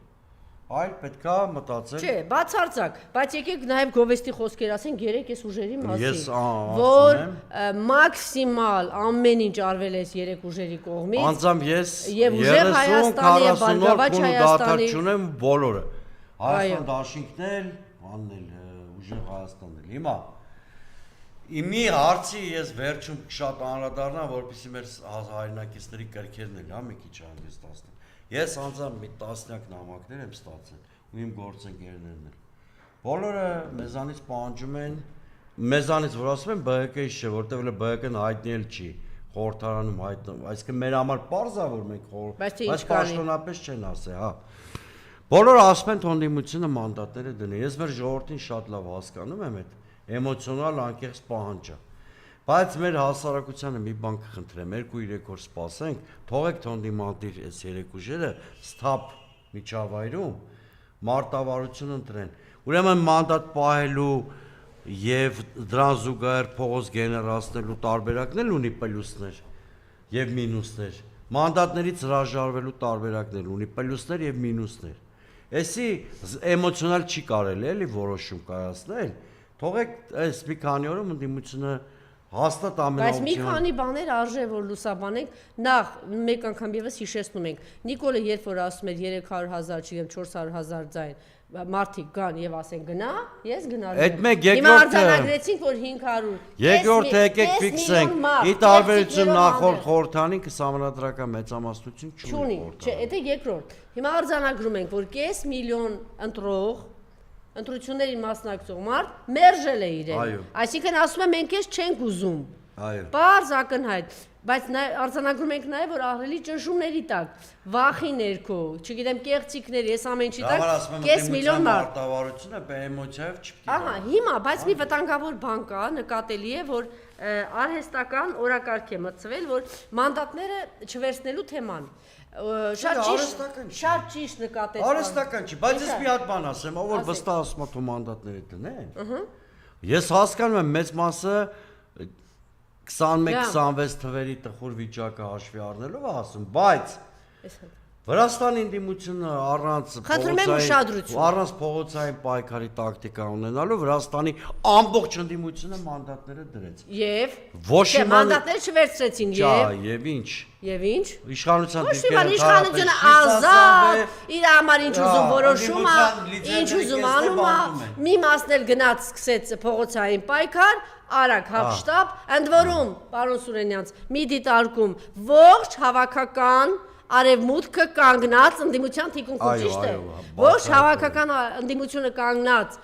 Այլ պետքա մտածել Չէ, բացարձակ, բայց եկեք նաև գովեստի խոսքեր ասենք 3 այս ուժերի մասին, Ես որ մաքսիմալ ամեն ինչ արվել է 3 ուժերի կողմից Անձամբ ես եւ ուժեր Հայաստանի եւ Բարգավաճ Հայաստանի չունեմ բոլորը Հայաստան դաշինքն էլ, անն էլ ուժեր Հայաստանն էլ Հիմա Իմի հարցի ես վերջում շատ անդրադառնամ, որպեսզի մեր հայրենակիցների կրքերն էլ հա մի քիչ հանգստացնեն Ես անձամբ մի տասնյակ նամակներ եմ ստացել ու իմ գործընկերներն էլ Բոլորը մեզանից պահանջում են մեզանից որ ասում են ԲՀԿ-ից չէ, որտեղ էլ ԲՀԿ-ն հայտնել չի խորհրդարանում հայտնում, այսինքն մեր համար պարզ է որ մենք բայց պաշտոնապես չեն ասել, հա Բոլորը ասում են թոնդիմությունը մանդատները դնի Ես մեր ժողովրդին շատ լավ հասկանում եմ այդ էմոցիոնալ անկեղծ պահանջը Բայց մեր հասարակությանը մի բան կխնդրեմ, 2-3 օր սպասենք, թողեք թոնդիմանդիր այս 3 ուժերը սթափ միջավայրում մարտավարություն ընտրեն։ Ուրեմն մանդատ պահելու եւ դրան զուգահեռ փողոց գեներացնելու տարբերակներ ունի պլյուսներ եւ մինուսներ։ Մանդատներից հրաժարվելու տարբերակներ ունի պլյուսներ եւ մինուսներ։ Էսի էմոցիոնալ չի կարելի էլի որոշում կայացնել։ Թողեք այս մի քանի օրում ընդդիմությունը հաստատ Բայց մի ամենաօպտիմալ քանի բաներ արժե որ լուսաբանենք, նախ մեկ անգամ եւս հիշեցնում ենք։ Նիկոլը երբ որ ասում էր 300,000 չգիտեմ 400,000 ձայն մարդիկ կան եւ ասեն գնա, ես գնալու Այդ մեկ Հիմա երկրորդը արձանագրեցինք որ 500 երկրորդը եկեք ֆիքսենք։ Ի տարբերություն նախորդ խորհրդանին կսահմանադրական մեծամասնություն չունի Չէ, դա երկրորդ։ Հիմա արձանագրում ենք որ կես միլիոն ընտրող ընտրություններին մասնակցող մարդ մերժել է իրեն։ Այսինքն ասում եմ մենք էս չենք ուզում։ Այո։ Պարզ ակնհայտ, բայց արձանագրում ենք նաև որ ահռելի ճնշումների տակ, վախի ներքո, չգիտեմ կեղծիքների, այս ամենի տակ կես միլիոն մարդ։ Արտավարությունը էմոցիայով չպետք է։ Ահա, հիմա, բայց մի վտանգավոր բան կա, նկատելի է, որ արհեստական օրակարգ է մտցվել, որ մանդատները չվերցնելու թեման։ Շատ ճիշտ նկատեց։ Արհեստական չի, բայց ես մի հատ բան ասեմ, ով որ վստահ ասում է թո մանդատները դնեն։ Ես հասկանում եմ մեծ մասը 21-26 թվերի տխուր վիճակը հաշվի առնելով է ասում, բայց Վրաստանի ընդդիմությունը առանց փողոցային պայքարի տակտիկա ունենալու Վրաստանի ամբողջ ընդդիմությունը մանդատները դրեց։ Եվ ոչ մանդատները չվերցրեցին եւ ինչ։ Եւ ինչ։ Իշխանության իշխանությունը ազատ, իր համար ինչ ուզում որոշում է, ինչ ուզում անում է, մի մասն էլ գնաց սկսեց փողոցային պայքար, արագ հապշտապ, ընդ որում, պարոն Սուրենյանց, մի դիտարկում ողջ հավաքական արևմուտքը կանգնած ընդդիմության թիկունքում, ճիշտ է։ Ողջ հավաքական ընդդիմությունը կանգնած,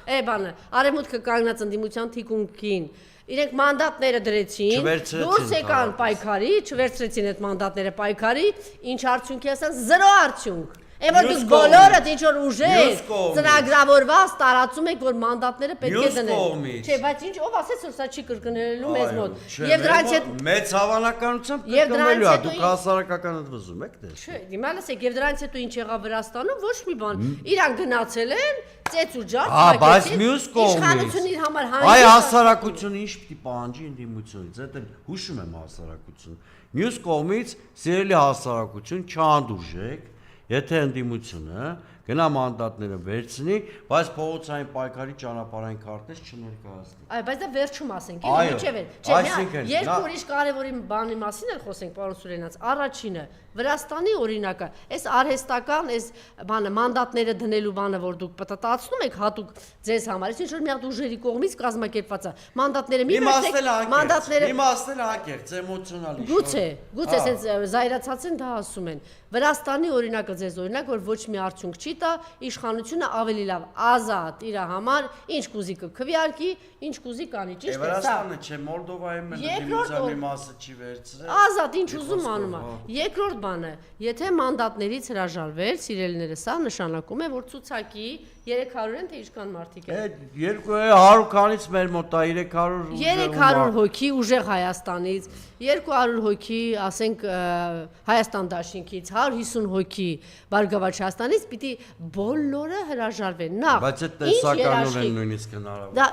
արևմուտքը կանգնած ընդդիմության թիկունքին։ Իրենք մանդատները դրեցին, դուրս եկան պայքարի, չվերցրեցին այդ մանդատները պայքարի, ինչ արդյունքի ասած 0 արդյունք։ Որ դուք բոլորը ինչ որ ուժեր ծրագրավորված տարածում եք որ մանդատները պետք է դնեն։ Չէ, բայց ինչ ով ասեց որ սա չի կրկնելու մեզ մոտ։ Եվ դրանից հետ մեծ հավանականությամբ կրկնելու է, դուք հասարակական ընդվզում եք դες։ Չէ, հիմա լսեք, եւ դրանից հետո ինչ եղավ Վրաստանում, ոչ մի բան։ Իրան գնացել են, ծեծ ու ջարդ եկեցին։ Բայց մյուս կողմից իշխանությունը իր համար այ հասարակությունը ինչ պիտի պահանջի ընդդիմությունից, դա հուշում եմ հասարակություն։ Մյուս կողմից սիրելի հասարակություն չանդուրժեք Եթե ընդդիմությունը գնա մանդատները վերցնի, բայց փողոցային պայքարի ճանապարհային քարտեզ չներկայացնի։ Այ, բայց դա վերջում ասենք, ինչև է։ Չէ, երկու ուրիշ կարևորի բանի մասին էլ խոսենք, պարոն Սուրենյանց։ Առաջինը Վրաստանի օրինակը, այս արհեստական, այս բանը մանդատները դնելու բանը, որ դուք պատտացնում եք հատուկ ձեզ համար, ինչ որ մի հատ ուժերի կողմից կազմակերպված է։ Մանդատները մի վերցեք, մանդատները իմաստել անկեղծ, էմոցիոնալ Գուցե ասենց զայրացած են դա ասում են։ Վրաստանի օրինակը ձեզ օրինակ, որ ոչ մի արդյունք չի տա, իշխանությունը ավելի լավ ազատ իր համար, ինչ կուզի կքվեարկի, ինչ կուզի կանի, ճիշտ է սա։ Վրաստանը չէ, Մոլդովայի ընդդիմության մի մասը չի վերցրել։ Ազատ ինչ ուզում անում է։ Երկրորդ բանը, եթե մանդատներից հրաժարվել, սիրելիները, սա նշանակում է, որ ցուցակի 300-ն թե ինչքան մարդիկ են։ 100 քանից մեր մոտ է 300 հոգի ուժեղ Հայաստանից, 200 հոգի, ասենք Հայաստան դաշինքից, 150 հոգի Բարգավաճ Հայաստանից պիտի բոլորը հրաժարվեն։ Նախ, բայց այդ տեսականով են նույնիսկ հնարավոր։ Դա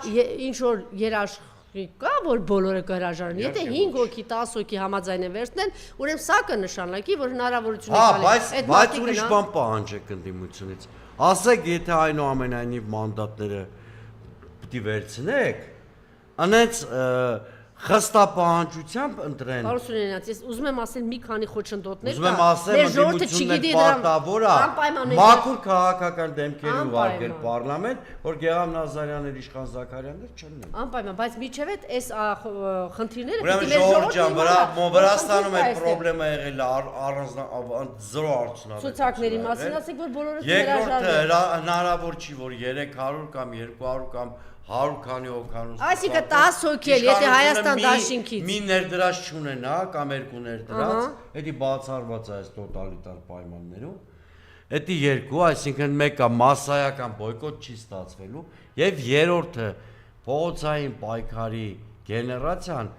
ինչ որ երաշխիք կա, որ բոլորը կհրաժարվեն։ Եթե 5 հոգի, 10 հոգի համաձայն են վերցնել, ուրեմն սա կնշանակի, որ հնարավորություն է տալիս։ Բայց ուրիշ բան պահանջեք ընդդիմությունից։ Ասեք, եթե այնուամենայնիվ մանդատները պիտի վերցնեք, անենց խստապահանջությամբ ընտրեն։ Պարոն Սուրենյանց, ես ուզում եմ ասել մի քանի խոչընդոտներ կա։ Ուզում եմ ասել, ընդդիմությունն պարտավոր է մաքուր քաղաքական դեմքերի ուղարկել պարլամենտ, որ Գեգամ Նազարյաններ, Իշխան Զաքարյաններ չլինեն։ Անպայման, բայց միջև այս խնդիրները պիտի մեր ժողովրդը Վրաստանում այդ խնդրեմը եղել է զրո արդյունավետ։ Ցուցակների մասին ասեք, որ բոլորը երկրորդը հնարավոր չի, որ 300 կամ 200 կամ 100 քանի հոգանոց։ Այսինքն 10 հոգի էլ, եթե Հայաստան դաշինքից մի ներդրած չունենա կամ երկու ներդրած, դա բացառված է այս տոտալիտար պայմաններում։ Դա երկու, այսինքն մեկը մասսայական բոյկոտ չի ստացվելու, եւ երրորդը փողոցային պայքարի գեներացիան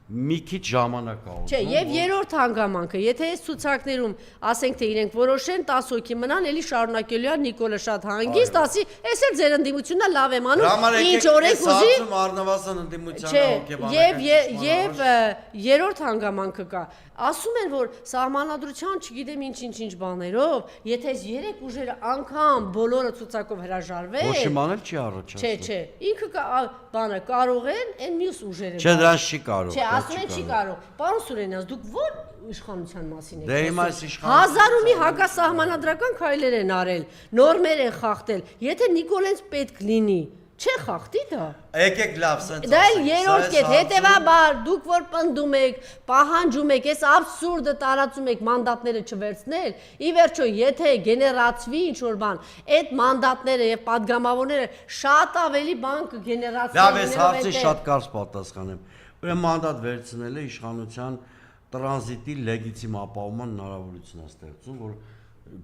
մի քիչ ժամանակ ա Չէ, եւ երրորդ հանգամանքը, եթե այս ցուցակներում ասենք թե իրենք որոշեն 10 հոգի մնան, էլի շարունակելու է Նիկոլը շատ հանգիստ, ասի, էս էլ ձեր ընդդիմությունն է լավ եմ անում, ինչ օրենք ուզի։ Առնվազն ընդդիմության Եվ երրորդ հանգամանքը կա։ Ասում են, որ սահմանադրության չգիտեմ ինչ բաներով, եթե այս 3 ուժերը անգամ բոլորը ցուցակով հրաժարվեն, Ոչ իմանալ չի առաջացնում։ Չէ, ինքը բանը կարող են այն մյուս ուժերը։ Չէ, դրանց չի կարող։ Չէ, ասում են չի կարող։ Պարոն Սուրենյան, դուք ո՞ր իշխանության մասին եք Դե հիմա այս իշխանության Հազար ու մի հակասահմանադրական քայլեր են արել, նորմեր են խախտել։ Եթե Նիկոլենց պետք լինի, չէ խախտի դա։ Եկեք լավ, սենց Դա էլ երրորդ կետ, հետևաբար դուք որ պնդում եք, պահանջում եք, այս աբսուրդը տարածում եք մանդատները չվերցնել, ի վերջո եթե գեներացվի ինչ-որ բան, այդ մանդատները եւ падգամավորները շատ ավելի բան կգեներացնեն։ Լավ, այս հարցի շատ կարճ պատասխանեմ։ Ուրեմն մանդատ վերցնելը իշխանության տրանզիտի լեգիտիմ ապահովման հնարավորություն է ստեղծում, որ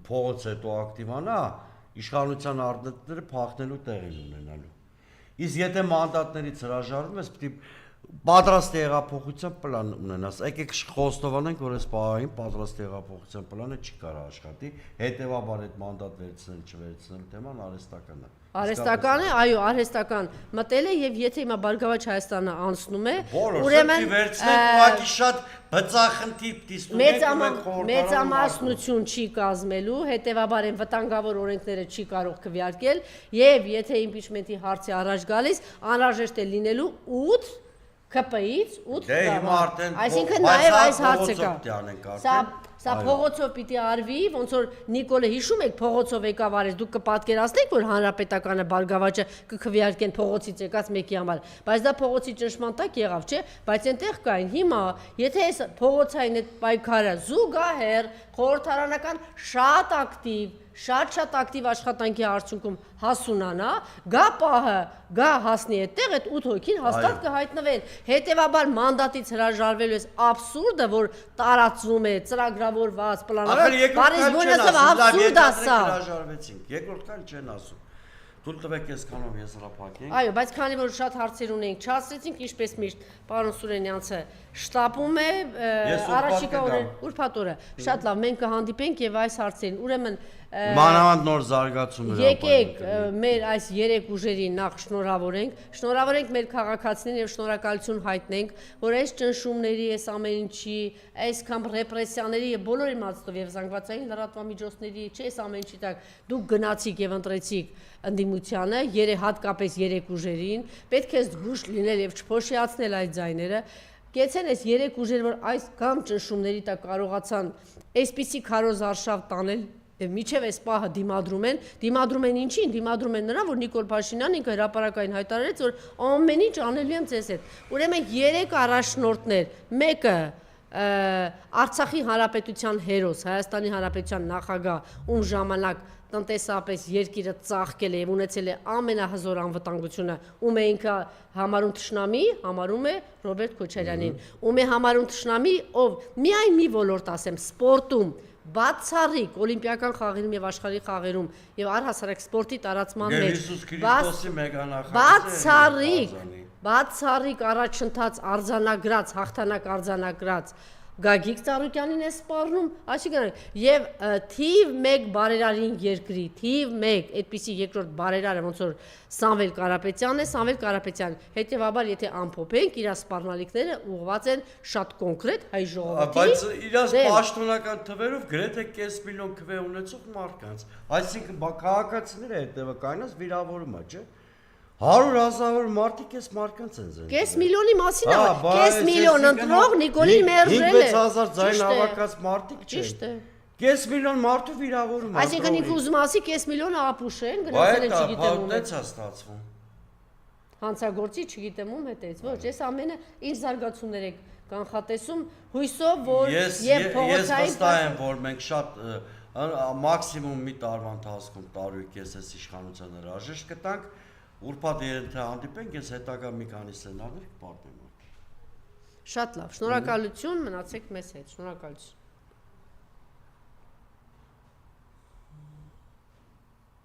փողոց հետո ակտիվանա, իշխանության արտադրները փախնելու տեղին ունենալու։ Իսկ եթե մանդատներից հրաժարվում ես, պետք է պատրաստ տեղափոխության պլան ունենաս։ Եկեք խոստովանենք, որ այս պահին պատրաստ տեղափոխության պլանը չի կարող աշխատի, հետևաբար այդ մանդատ վերցնել չվերցնել թեման արհեստական է։ Արհեստական է, այո, արհեստական մտել է եւ եթե հիմա Բարգավաճ Հայաստանը անցնում է, ուրեմն վերցնել ուղղակի շատ բծախնդիր դիստուկներ մեծամասնություն չի կազմելու, հետեւաբար այն վտանգավոր օրենքները չի կարող քվեարկել եւ եթե իմպիչմենտի հարցի առաջ գալիս, անհրաժեշտ է լինելու 8 ԿՊ-ից 8 դրամ։ Այսինքն նաեւ այս հարցը կա։ Սա փողոցով պիտի արվի, ոնց որ Նիկոլը հիշում եք փողոցով եկավ արես, դուք կպատկերացնեք, որ հանրապետականը Բարգավաճը կքվեարկեն փողոցից եկած մեկի համար, բայց դա փողոցի ճնշման տակ եղավ, չէ, բայց այնտեղ կային հիմա, եթե այս փողոցային այդ պայքարը զուգահեռ խորհրդարանական շատ ակտիվ շատ ակտիվ աշխատանքի արդյունքում հասունանա, գա պահը, գա հասնի այդտեղ, այդ 8 հոգին հաստատ կհայտնվեն։ Հետևաբար մանդատից հրաժարվելու այս աբսուրդը, որ տարածվում է, ծրագրավորված, պլանավորված, բարեզբոնյասով աբսուրդ է սա։ Հրաժարվեցինք, երկրորդ կան չեն ասում։ Թույլ տվեք այսքանով ես հրապարակենք։ Այո, բայց քանի որ շատ հարցեր ունենք, չասեցինք, ինչպես միշտ պարոն Սուրենյանցը շտապում է առաջիկա օրեր, ուրբաթ օրը։ Շատ լավ, մենք կհանդիպենք եւ այս հարցերին։ Ուրեմն մանավանդ նոր զարգացումներ եկեք մեր այս 3 ուժերին նախ շնորհավորենք մեր քաղաքացիներին եւ շնորհակալություն հայտնենք, որ այս ճնշումների, այս ամեն ինչի, այսքան ռեպրեսիաների եւ բոլոր իմաստով եւ զանգվածային լրատվամիջոցների, չէ, այս ամեն ինչի տակ դուք գնացիք եւ ընտրեցիք ընդդիմությանը, հատկապես 3 ուժերին, պետք է զգուշ լինել եւ չփոշիացնել այդ ձայները։ Գեցեն այս 3 ուժերը, որ այս կամ ճնշումների տակ կարողացան այսպիսի քարոզ արշավ տանել եւ միջև այս պահը դիմադրում են ինչին, դիմադրում են նրան, որ Նիկոլ Փաշինյանն ինքը հրապարակային հայտարարեց, որ ամեն ինչ անելու եմ ձեզ հետ։ Ուրեմն 3 առաջնորդներ, մեկը Արցախի հանրապետության հերոս, Հայաստանի հանրապետության նախագահ, ում ժամանակ տնտեսապես երկիրը ծաղկել է եւ ունեցել է ամենահզոր անվտանգությունը, ում է ինքը համարում թշնամի, համարում է Ռոբերտ Քոչարյանին, ում է համարում թշնամի, ով միայն մի ոլորտ ասեմ, սպորտում բացառիկ օլիմպիական խաղերում եւ աշխարհի խաղերում եւ առհասարակ սպորտի տարածման մեջ բացառիկ առաջընթաց արձանագրած, հաղթանակ արձանագրած Գագիկ Ծառուկյանին է սպառնում, այսինքն եւ թիվ 1 բարերարին երկրի, թիվ 1 այդպիսի երկրորդ բարերարը ոնց որ Սամվել Կարապետյանն է, Սամվել Կարապետյան, հետեւաբար եթե ամփոփենք, իր սպառնալիքները ուղղված են շատ կոնկրետ հայ ժողովրդի։ Բայց իրաց պաշտոնական թվերով գրեթե կես միլիոն քվե ունեցող մարդկանց, այսինքն քաղաքացիները հետևականից վիրավորում է, չէ՞։ 100,000 մարդիկ էս մարկանց են զեն։ Կես միլիոնի մասին է, կես միլիոն ընտրող Նիկոլին մերժել է։ 5,000 ձայն հավաքած մարդիկ չէ։ Ճիշտ է։ Կես միլիոն մարդու վիրավորում է։ Այսինքն ինքը ուզում ասի կես միլիոնը ապուշ են, գնացել են չգիտեմ ում։ Բայց դա ստացվում։ Հանցագործի չգիտեմ ում հետից, ոչ, այս ամենը ինչ զարգացումներ եք կանխատեսում, հույսով որ եւ փողոցային ես վստահ եմ, որ մենք շատ մաքսիմում մի տարվա ընթացքում տարույկ ես այս իշխանության հրաժեշտ կտանք, ուրբաթ երեթե հանդիպենք, ես հետագա մի քանի սցենարներ կպարտեմ։ Շատ լավ, շնորհակալություն, մնացեք մեզ հետ, շնորհակալություն։